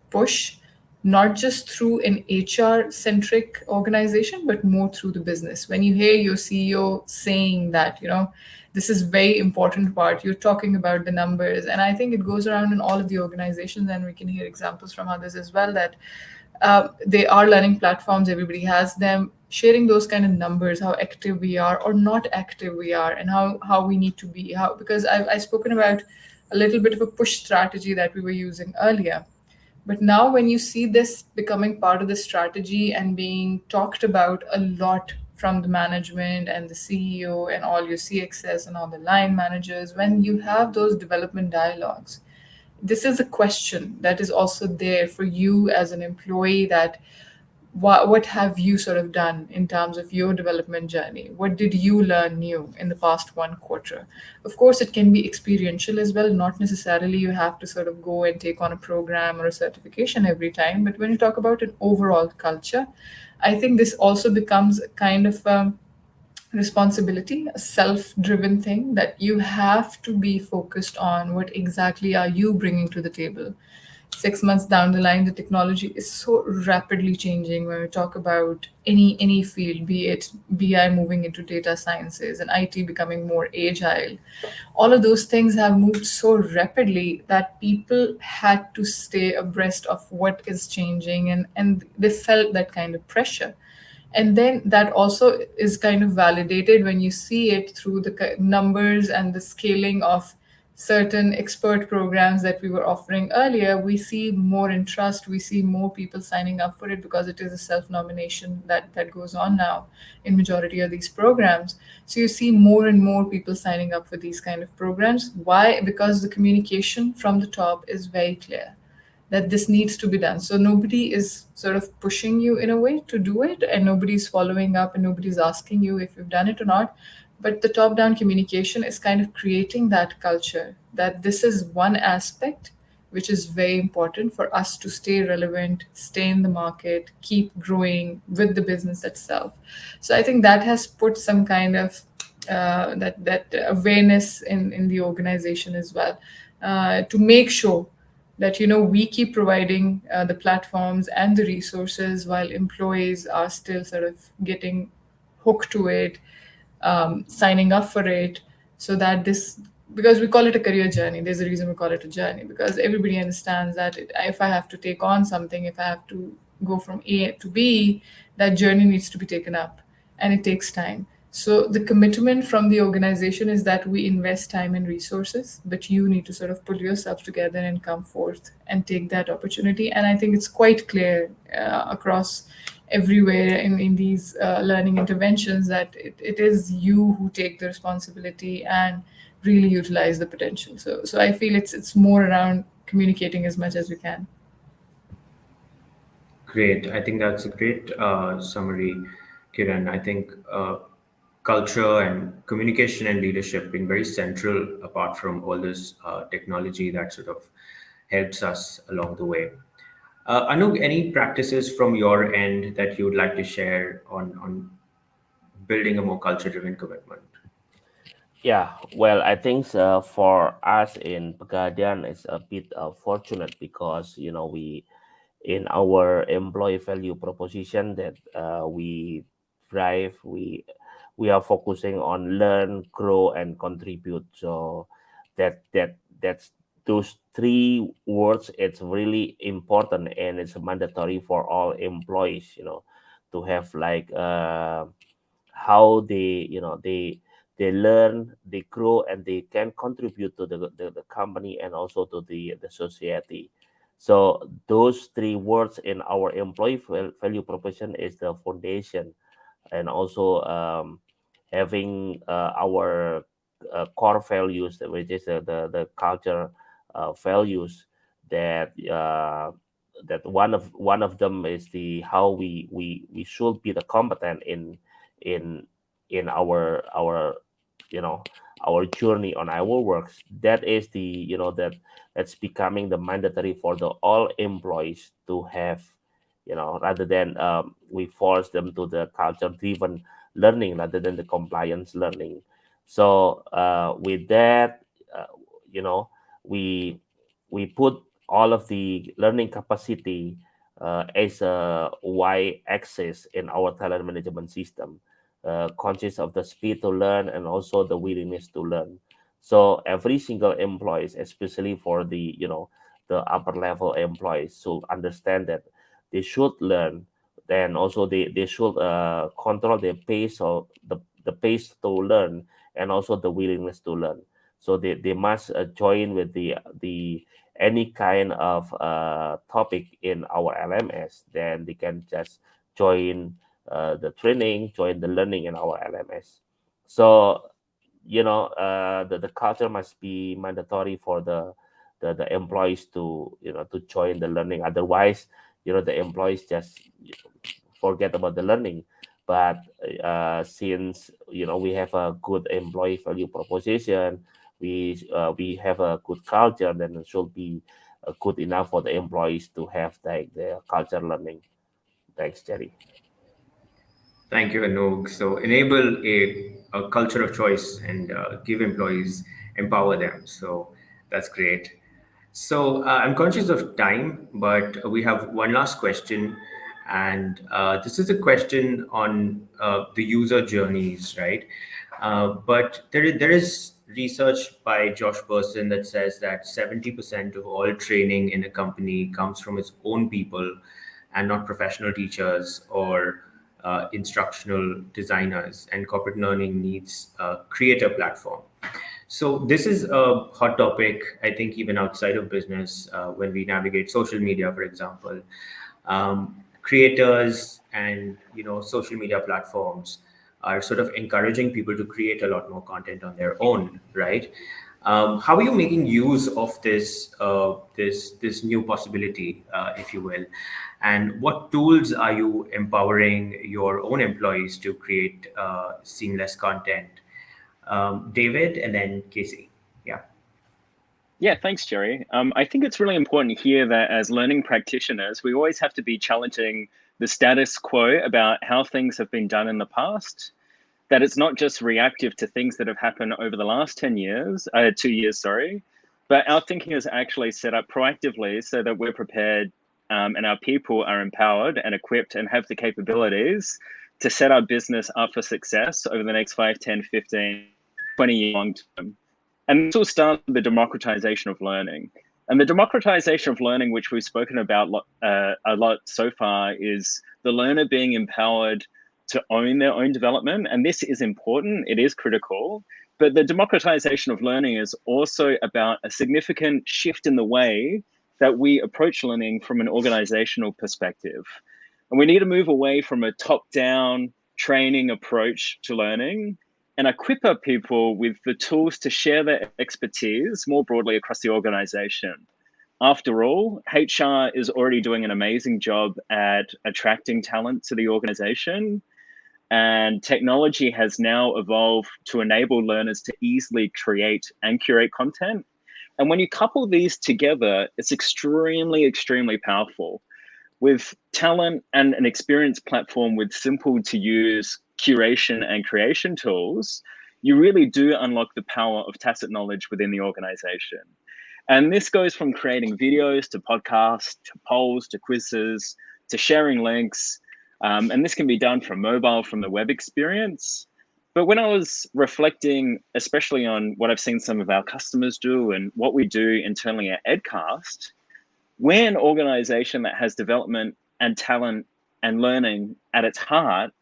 Speaker 3: push, not just through an HR centric organization but more through the business. When you hear your CEO saying that this is very important part, you're talking about the numbers, and I think it goes around in all of the organizations, and we can hear examples from others as well, that they are learning platforms, everybody has them, sharing those kind of numbers, how active we are or not active we are, and how we need to be, because I've spoken about a little bit of a push strategy that we were using earlier. But now when you see this becoming part of the strategy and being talked about a lot from the management and the CEO and all your CXS and all the line managers, when you have those development dialogues, this is a question that is also there for you as an employee, that what have you sort of done in terms of your development journey? What did you learn new in the past 1 quarter? Of course, it can be experiential as well. Not necessarily you have to sort of go and take on a program or a certification every time. But when you talk about an overall culture, I think this also becomes a kind of responsibility, a self-driven thing, that you have to be focused on what exactly are you bringing to the table. 6 months down the line, the technology is so rapidly changing. When we talk about any field, be it BI moving into data sciences and IT becoming more agile, all of those things have moved so rapidly that people had to stay abreast of what is changing, and they felt that kind of pressure. And then that also is kind of validated when you see it through the numbers and the scaling of certain expert programs that we were offering earlier, we see more interest, we see more people signing up for it because it is a self-nomination that goes on now in majority of these programs. So you see more and more people signing up for these kind of programs. Why? Because the communication from the top is very clear that this needs to be done. So nobody is sort of pushing you in a way to do it, and nobody's following up, and nobody's asking you if you've done it or not. But the top down communication is kind of creating that culture that this is one aspect which is very important for us to stay relevant, stay in the market, keep growing with the business itself. So I think that has put some kind of that awareness in the organization as well, to make sure that we keep providing the platforms and the resources while employees are still sort of getting hooked to it, signing up for it, so that this, because we call it a career journey, there's a reason we call it a journey, because everybody understands that if I have to take on something, if I have to go from A to B, that journey needs to be taken up, and it takes time. So the commitment from the organization is that we invest time and resources, but you need to sort of pull yourself together and come forth and take that opportunity. And I think it's quite clear across everywhere in these learning interventions that it is you who take the responsibility and really utilize the potential. So I feel it's more around communicating as much as we can.
Speaker 1: Great. I think that's a great summary, Kiran. I think culture and communication and leadership being very central apart from all this technology that sort of helps us along the way. Anug, any practices from your end that you would like to share on building a more culture-driven commitment?
Speaker 2: Yeah, well, I think for us in Pegadaian, it's a bit fortunate because we in our employee value proposition that we drive, we are focusing on learn, grow, and contribute. So that's those three words. It's really important and it's mandatory for all employees. To have like how they learn, they grow, and they can contribute to the company and also to the society. So those three words in our employee value proposition is the foundation, and also having our core values, which is the culture values that one of them is the how we should be the competent in in our you know our journey on our works. That is the that's becoming the mandatory for the all employees to have, rather than we force them to the culture driven learning rather than the compliance learning. So with that, uh, you know we we put all of the learning capacity as a y-axis in our talent management system, consists of the speed to learn and also the willingness to learn. So every single employees, especially for the upper level employees, should understand that they should learn. Then also they should control the pace of the pace to learn and also the willingness to learn. So they must join with the any kind of topic in our LMS. Then they can just join the training, join the learning in our LMS. So the culture must be mandatory for the employees to to join the learning. Otherwise, the employees just forget about the learning. But since we have a good employee value proposition, we have a good culture, then it should be good enough for the employees to have like the culture learning. Thanks, Jerry.
Speaker 1: Thank you, Anog. So enable a culture of choice and give employees, empower them. So that's great. So I'm conscious of time, but we have one last question. And this is a question on the user journeys, right? But there is research by Josh Bersin that says that 70% of all training in a company comes from its own people and not professional teachers or instructional designers. And corporate learning needs a creator platform. So this is a hot topic, I think, even outside of business, when we navigate social media, for example. Creators and social media platforms are sort of encouraging people to create a lot more content on their own, right? How are you making use of this new possibility, if you will, and what tools are you empowering your own employees to create seamless content? David, and then Casey. Yeah.
Speaker 5: Yeah, thanks, Jerry. I think it's really important here that as learning practitioners, we always have to be challenging the status quo about how things have been done in the past, that it's not just reactive to things that have happened over the last 10 years, 2 years, sorry, but our thinking is actually set up proactively so that we're prepared, and our people are empowered and equipped and have the capabilities to set our business up for success over the next 5, 10, 15, 20 year long term. And this all starts with the democratization of learning. And the democratization of learning, which we've spoken about a lot so far, is the learner being empowered to own their own development. And this is important, it is critical. But the democratization of learning is also about a significant shift in the way that we approach learning from an organizational perspective. And we need to move away from a top down training approach to learning and equip our people with the tools to share their expertise more broadly across the organization. After all, HR is already doing an amazing job at attracting talent to the organization, and technology has now evolved to enable learners to easily create and curate content. And when you couple these together, it's extremely, extremely powerful. With talent and an experienced platform with simple to use curation and creation tools, you really do unlock the power of tacit knowledge within the organization. And this goes from creating videos to podcasts to polls to quizzes to sharing links. And this can be done from mobile, from the web experience. But when I was reflecting, especially on what I've seen some of our customers do and what we do internally at Edcast, we're an organization that has development and talent and learning at its heart,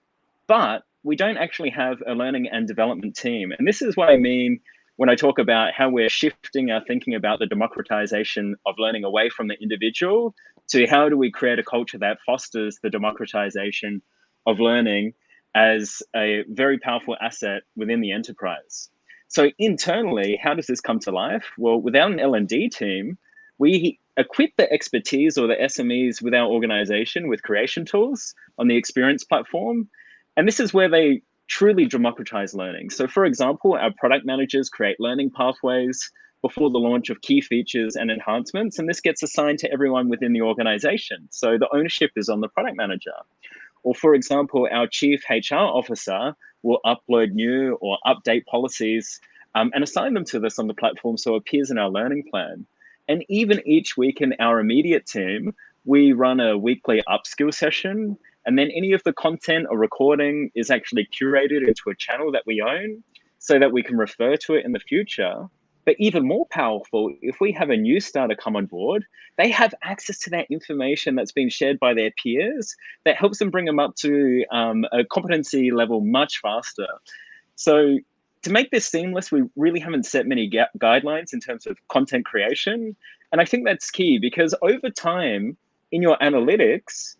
Speaker 5: but we don't actually have a learning and development team. And this is what I mean when I talk about how we're shifting our thinking about the democratization of learning away from the individual to how do we create a culture that fosters the democratization of learning as a very powerful asset within the enterprise. So internally, how does this come to life? Well, without an L&D team, we equip the expertise or the SMEs with our organization with creation tools on the experience platform. And this is where they truly democratize learning. So for example, our product managers create learning pathways before the launch of key features and enhancements, and this gets assigned to everyone within the organization. So the ownership is on the product manager. Or for example, our chief HR officer will upload new or update policies and assign them to this on the platform so it appears in our learning plan. And even each week in our immediate team, we run a weekly upskill session. And then any of the content or recording is actually curated into a channel that we own so that we can refer to it in the future. But even more powerful, if we have a new starter come on board, they have access to that information that's been shared by their peers that helps them bring them up to a competency level much faster. So to make this seamless, we really haven't set many guidelines in terms of content creation. And I think that's key because over time in your analytics,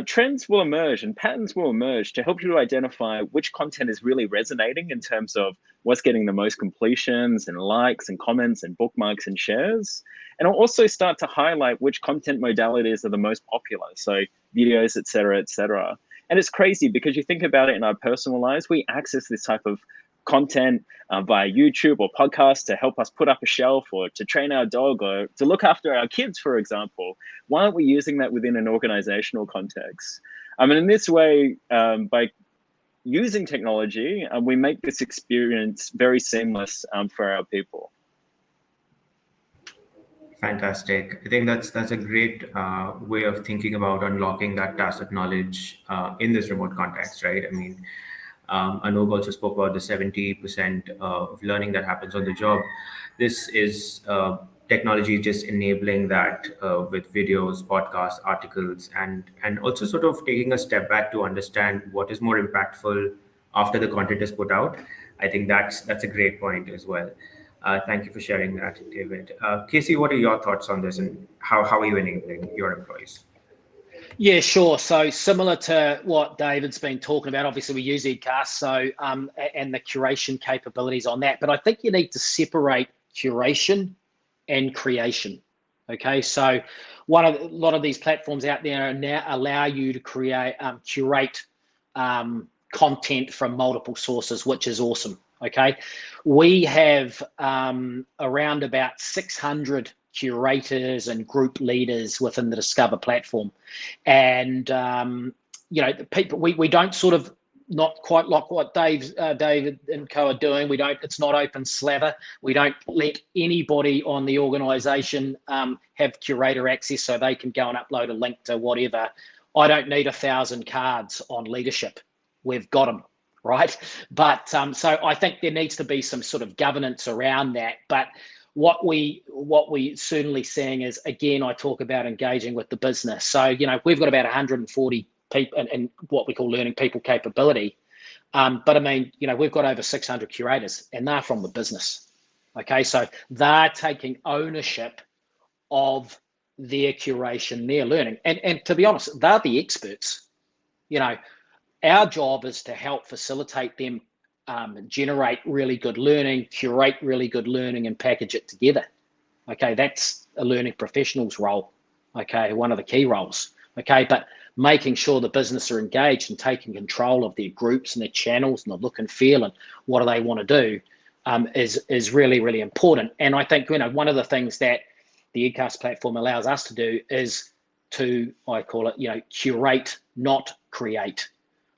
Speaker 5: trends will emerge and patterns will emerge to help you to identify which content is really resonating in terms of what's getting the most completions and likes and comments and bookmarks and shares. And it'll also start to highlight which content modalities are the most popular. So videos, et cetera, et cetera. And it's crazy because you think about it in our personal lives, we access this type of content via YouTube or podcasts to help us put up a shelf or to train our dog or to look after our kids, for example. Why aren't we using that within an organizational context? I mean, in this way, by using technology, we make this experience very seamless for our people.
Speaker 1: Fantastic. I think that's a great way of thinking about unlocking that tacit knowledge in this remote context, right? I mean, Anup also spoke about the 70% of learning that happens on the job. This is technology just enabling that with videos, podcasts, articles, and also sort of taking a step back to understand what is more impactful after the content is put out. I think that's a great point as well. Thank you for sharing that, David. Casey, what are your thoughts on this, and how are you enabling your employees?
Speaker 4: Yeah, sure. So similar to what David's been talking about, obviously we use Edcast, so and the curation capabilities on that. But I think you need to separate curation and creation. Okay, so a lot of these platforms out there now allow you to curate content from multiple sources, which is awesome. Okay, we have around about 600 curators and group leaders within the Discover platform, and the people we don't sort of, not quite like what David and co are doing. We don't. It's not open slather. We don't let anybody on the organisation have curator access, so they can go and upload a link to whatever. I don't need 1,000 cards on leadership. We've got them, right? But so I think there needs to be some sort of governance around that. But what we certainly seeing is, again, I talk about engaging with the business. So we've got about 140 people and what we call learning people capability. But I mean, we've got over 600 curators, and they're from the business. Okay, so they're taking ownership of their curation, their learning, and to be honest, they're the experts. Our job is to help facilitate them generate really good learning, curate really good learning, and package it together. Okay, that's a learning professional's role. Okay, one of the key roles. Okay, but making sure the business are engaged and taking control of their groups and their channels and the look and feel and what do they want to do is really, really important. And I think one of the things that the Edcast platform allows us to do is to, I call it, curate, not create.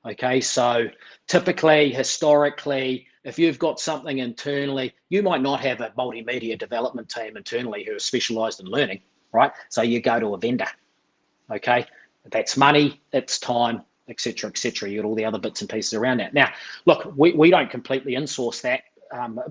Speaker 4: Okay, so typically, historically, if you've got something internally, you might not have a multimedia development team internally who are specialized in learning, right? So you go to a vendor. Okay, that's money, it's time, etc., etc. You got all the other bits and pieces around that. Now, look, we don't completely insource that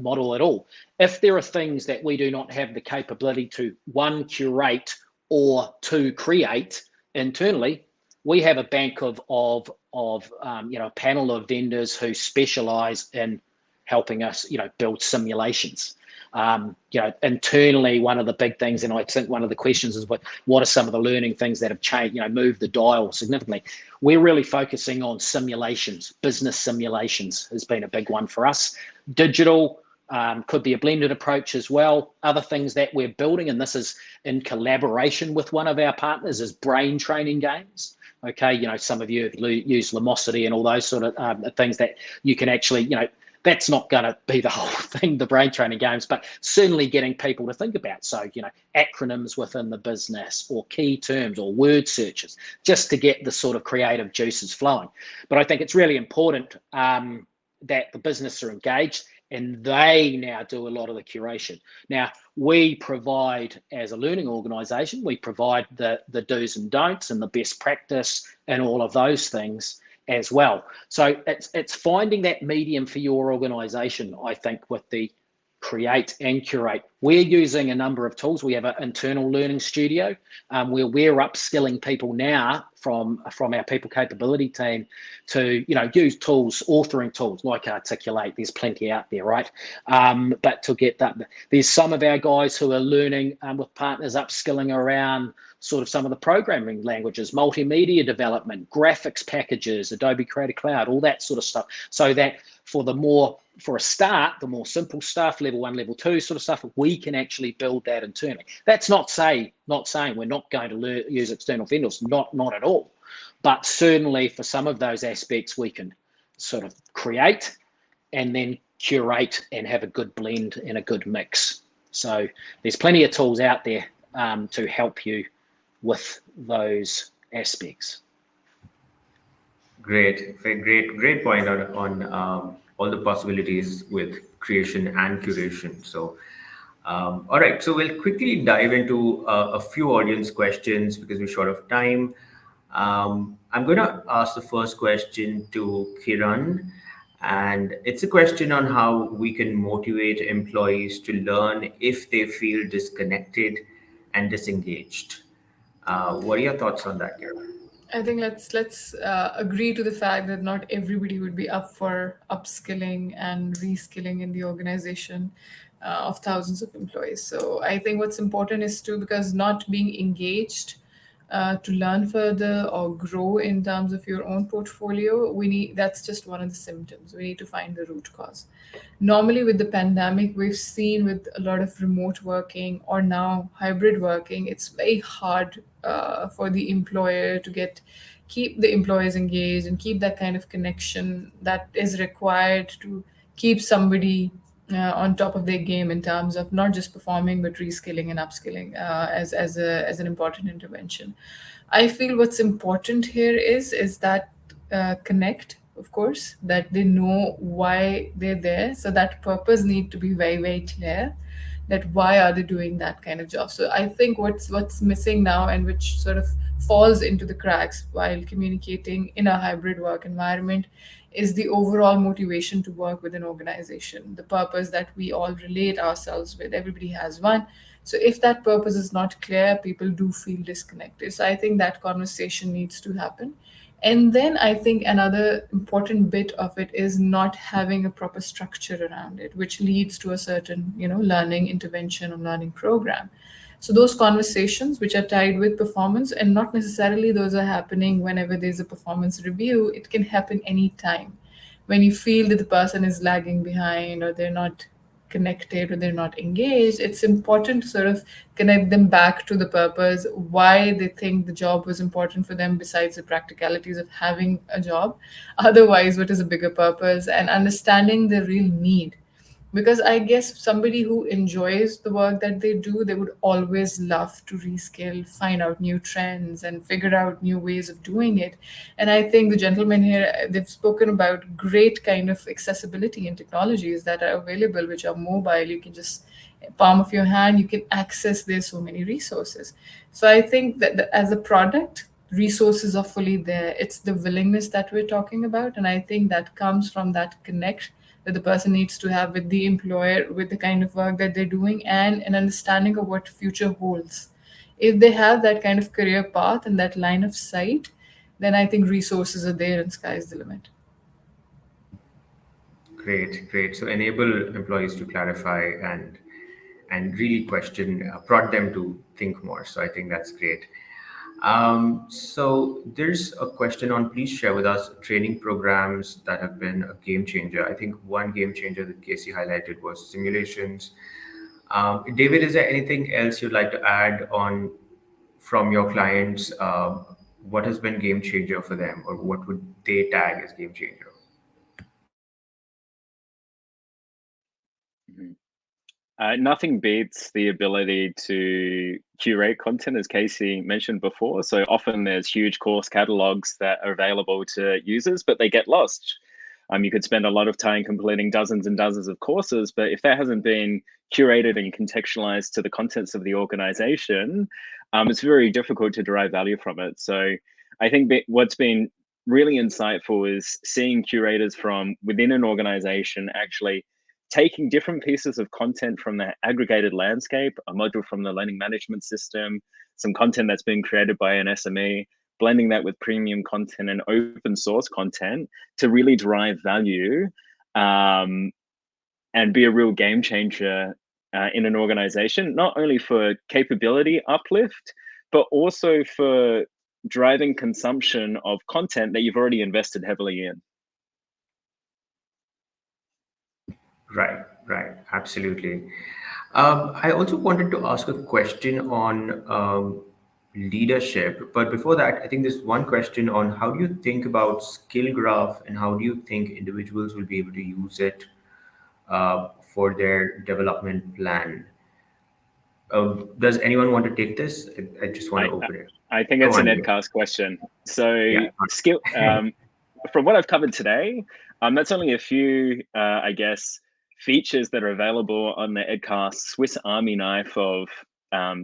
Speaker 4: model at all. If there are things that we do not have the capability to, one, curate, or two, create internally, we have a bank of a panel of vendors who specialize in helping us build simulations. Internally, one of the big things, and I think one of the questions is what are some of the learning things that have changed, moved the dial significantly. We're really focusing on simulations. Business simulations has been a big one for us. Digital could be a blended approach as well. Other things that we're building, and this is in collaboration with one of our partners, is brain training games. Okay, some of you have used Lumosity and all those sort of things that you can actually, that's not going to be the whole thing, the brain training games, but certainly getting people to think about. So, acronyms within the business or key terms or word searches, just to get the sort of creative juices flowing. But I think it's really important that the business are engaged and they now do a lot of the curation. Now, we provide, as a learning organisation, we provide the do's and don'ts and the best practice and all of those things as well. So it's finding that medium for your organisation, I think, with the create and curate. We're using a number of tools. We have an internal learning studio where we're upskilling people now from our people capability team to use tools, authoring tools like Articulate. There's plenty out there, right? But to get that, there's some of our guys who are learning with partners, upskilling around sort of some of the programming languages, multimedia development, graphics packages, Adobe Creative Cloud, all that sort of stuff, so that for a start, the more simple stuff, level 1, level 2 sort of stuff, we can actually build that internally. That's not saying we're not going to use external vendors, not at all. But certainly for some of those aspects, we can sort of create and then curate and have a good blend and a good mix. So there's plenty of tools out there to help you with those aspects.
Speaker 1: Great point on all the possibilities with creation and curation. So, all right, so we'll quickly dive into a few audience questions because we're short of time. I'm going to ask the first question to Kiran, and it's a question on how we can motivate employees to learn if they feel disconnected and disengaged. What are your thoughts on that, Kiran?
Speaker 3: I think let's agree to the fact that not everybody would be up for upskilling and reskilling in the organization of thousands of employees. So I think what's important is to, because not being engaged to learn further or grow in terms of your own portfolio, we need, that's just one of the symptoms. We need to find the root cause. Normally with the pandemic, we've seen with a lot of remote working or now hybrid working, it's very hard for the employer to keep the employees engaged and keep that kind of connection that is required to keep somebody on top of their game in terms of not just performing but reskilling and upskilling as an important intervention. I feel what's important here is that connect, of course, that they know why they're there. So that purpose need to be very, very clear, that why are they doing that kind of job. So I think what's missing now, and which sort of falls into the cracks while communicating in a hybrid work environment, is the overall motivation to work with an organization, the purpose that we all relate ourselves with. Everybody has one. So if that purpose is not clear, people do feel disconnected. So I think that conversation needs to happen. And then I think another important bit of it is not having a proper structure around it, which leads to a certain, learning intervention or learning program. So those conversations which are tied with performance, and not necessarily those are happening whenever there's a performance review, it can happen anytime. When you feel that the person is lagging behind or they're not connected or they're not engaged, it's important to sort of connect them back to the purpose, why they think the job was important for them besides the practicalities of having a job. Otherwise, what is a bigger purpose, and understanding the real need. Because I guess somebody who enjoys the work that they do, they would always love to reskill, find out new trends and figure out new ways of doing it. And I think the gentlemen here, they've spoken about great kind of accessibility and technologies that are available, which are mobile. You can just palm of your hand, you can access, there's so many resources. So I think that as a product, resources are fully there. It's the willingness that we're talking about, and I think that comes from that connect that the person needs to have with the employer, with the kind of work that they're doing, and an understanding of what future holds. If they have that kind of career path and that line of sight, then I think resources are there and sky's the limit.
Speaker 1: Great, great. So enable employees to clarify and really question, prod them to think more. So I think that's great. So there's a question on, please share with us training programs that have been a game changer. I think one game changer that Casey highlighted was simulations. David, is there anything else you'd like to add on from your clients? What has been game changer for them, or what would they tag as game changer?
Speaker 5: Mhm. Nothing beats the ability to curate content, as Casey mentioned before. So often there's huge course catalogs that are available to users, but they get lost. You could spend a lot of time completing dozens and dozens of courses, but if that hasn't been curated and contextualized to the contents of the organization, it's very difficult to derive value from it. So I think that what's been really insightful is seeing curators from within an organization actually taking different pieces of content from the aggregated landscape, a module from the learning management system, some content that's been created by an SME, blending that with premium content and open source content to really derive value, and be a real game changer in an organization, not only for capability uplift, but also for driving consumption of content that you've already invested heavily in.
Speaker 1: Right, right, absolutely. I also wanted to ask a question on leadership, but before that, I think there's one question on, how do you think about skill graph and how do you think individuals will be able to use it for their development plan? Does anyone want to take this? I just want
Speaker 5: I
Speaker 1: to open it.
Speaker 5: I think
Speaker 1: Go
Speaker 5: it's an
Speaker 1: on, Leo.
Speaker 5: Edcast question. So
Speaker 1: Yeah.
Speaker 5: skill from what I've covered today, that's only a few, I guess, features that are available on the Edcast Swiss Army knife of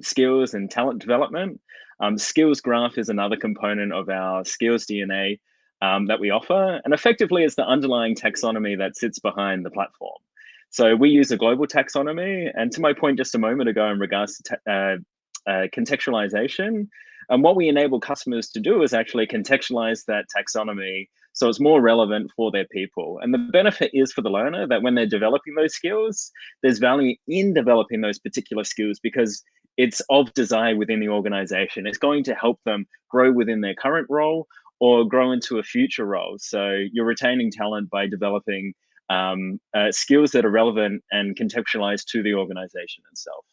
Speaker 5: skills and talent development. Skills graph is another component of our skills DNA that we offer, and effectively it's the underlying taxonomy that sits behind the platform. So we use a global taxonomy, and to my point just a moment ago in regards to contextualization, And what we enable customers to do is actually contextualize that taxonomy so it's more relevant for their people. And the benefit is for the learner that when they're developing those skills, there's value in developing those particular skills because it's of desire within the organization. It's going to help them grow within their current role or grow into a future role. So you're retaining talent by developing skills that are relevant and contextualized to the organization itself.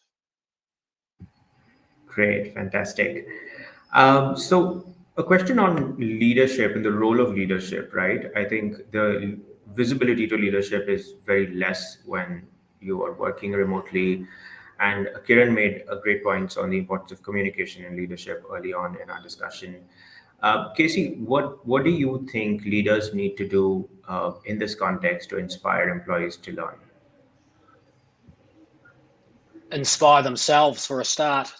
Speaker 1: Great, fantastic. So a question on leadership and the role of leadership, right? I think the visibility to leadership is very less when you are working remotely. And Kiran made a great points on the importance of communication and leadership early on in our discussion. Casey, what do you think leaders need to do in this context to inspire employees to learn?
Speaker 4: Inspire themselves for a start.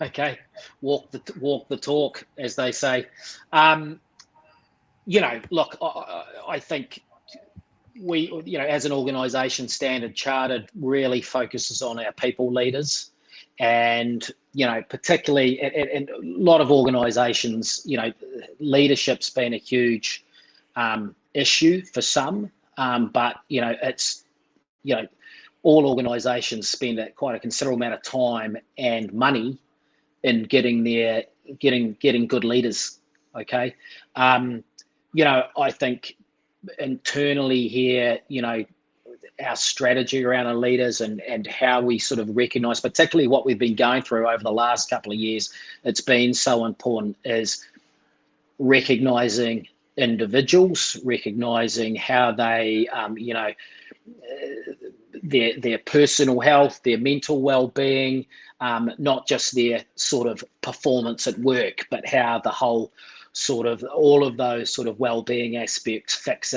Speaker 4: Okay, walk the talk, as they say. Look, I think we, as an organisation, Standard Chartered really focuses on our people leaders, and particularly in a lot of organisations, leadership's been a huge issue for some, but it's all organisations spend quite a considerable amount of time and money in getting good leaders. Okay, I think internally here, our strategy around our leaders and how we sort of recognise, particularly what we've been going through over the last couple of years, it's been so important, is recognising individuals, recognising how they, their personal health, their mental well-being, not just their sort of performance at work, but how the whole sort of all of those sort of well-being aspects fits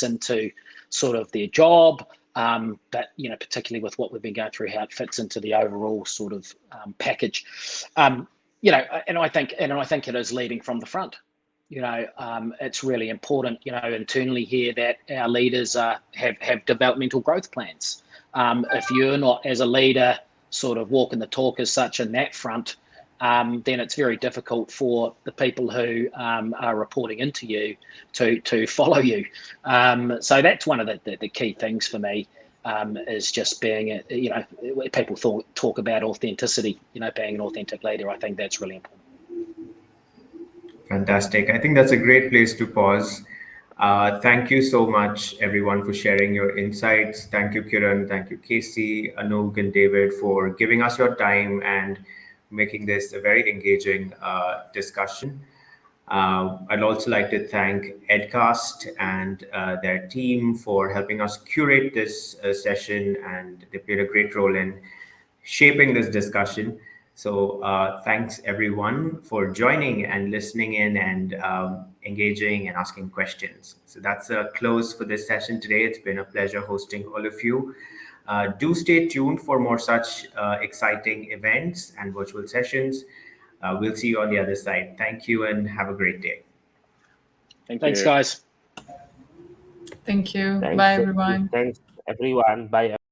Speaker 4: into sort of their job, but particularly with what we've been going through, how it fits into the overall sort of package. And I think it is leading from the front. It's really important, internally here, that our leaders have developmental growth plans. If you're not, as a leader, sort of walking the talk as such in that front, then it's very difficult for the people who are reporting into you to follow you. So that's one of the key things for me, is just being, people talk about authenticity, being an authentic leader. I think that's really important.
Speaker 1: Fantastic. I think that's a great place to pause. Thank you so much, everyone, for sharing your insights. Thank you, Kiran. Thank you, Casey, Anouk, and David, for giving us your time and making this a very engaging discussion. I'd also like to thank Edcast and their team for helping us curate this session, and they played a great role in shaping this discussion. So thanks everyone for joining and listening in and engaging and asking questions. So that's a close for this session today. It's been a pleasure hosting all of you. Do stay tuned for more such exciting events and virtual sessions. We'll see you on the other side. Thank you and have a great day.
Speaker 4: Thanks, guys.
Speaker 3: Thank you.
Speaker 2: Thanks,
Speaker 3: Bye, everyone.
Speaker 2: Thanks, everyone. Bye.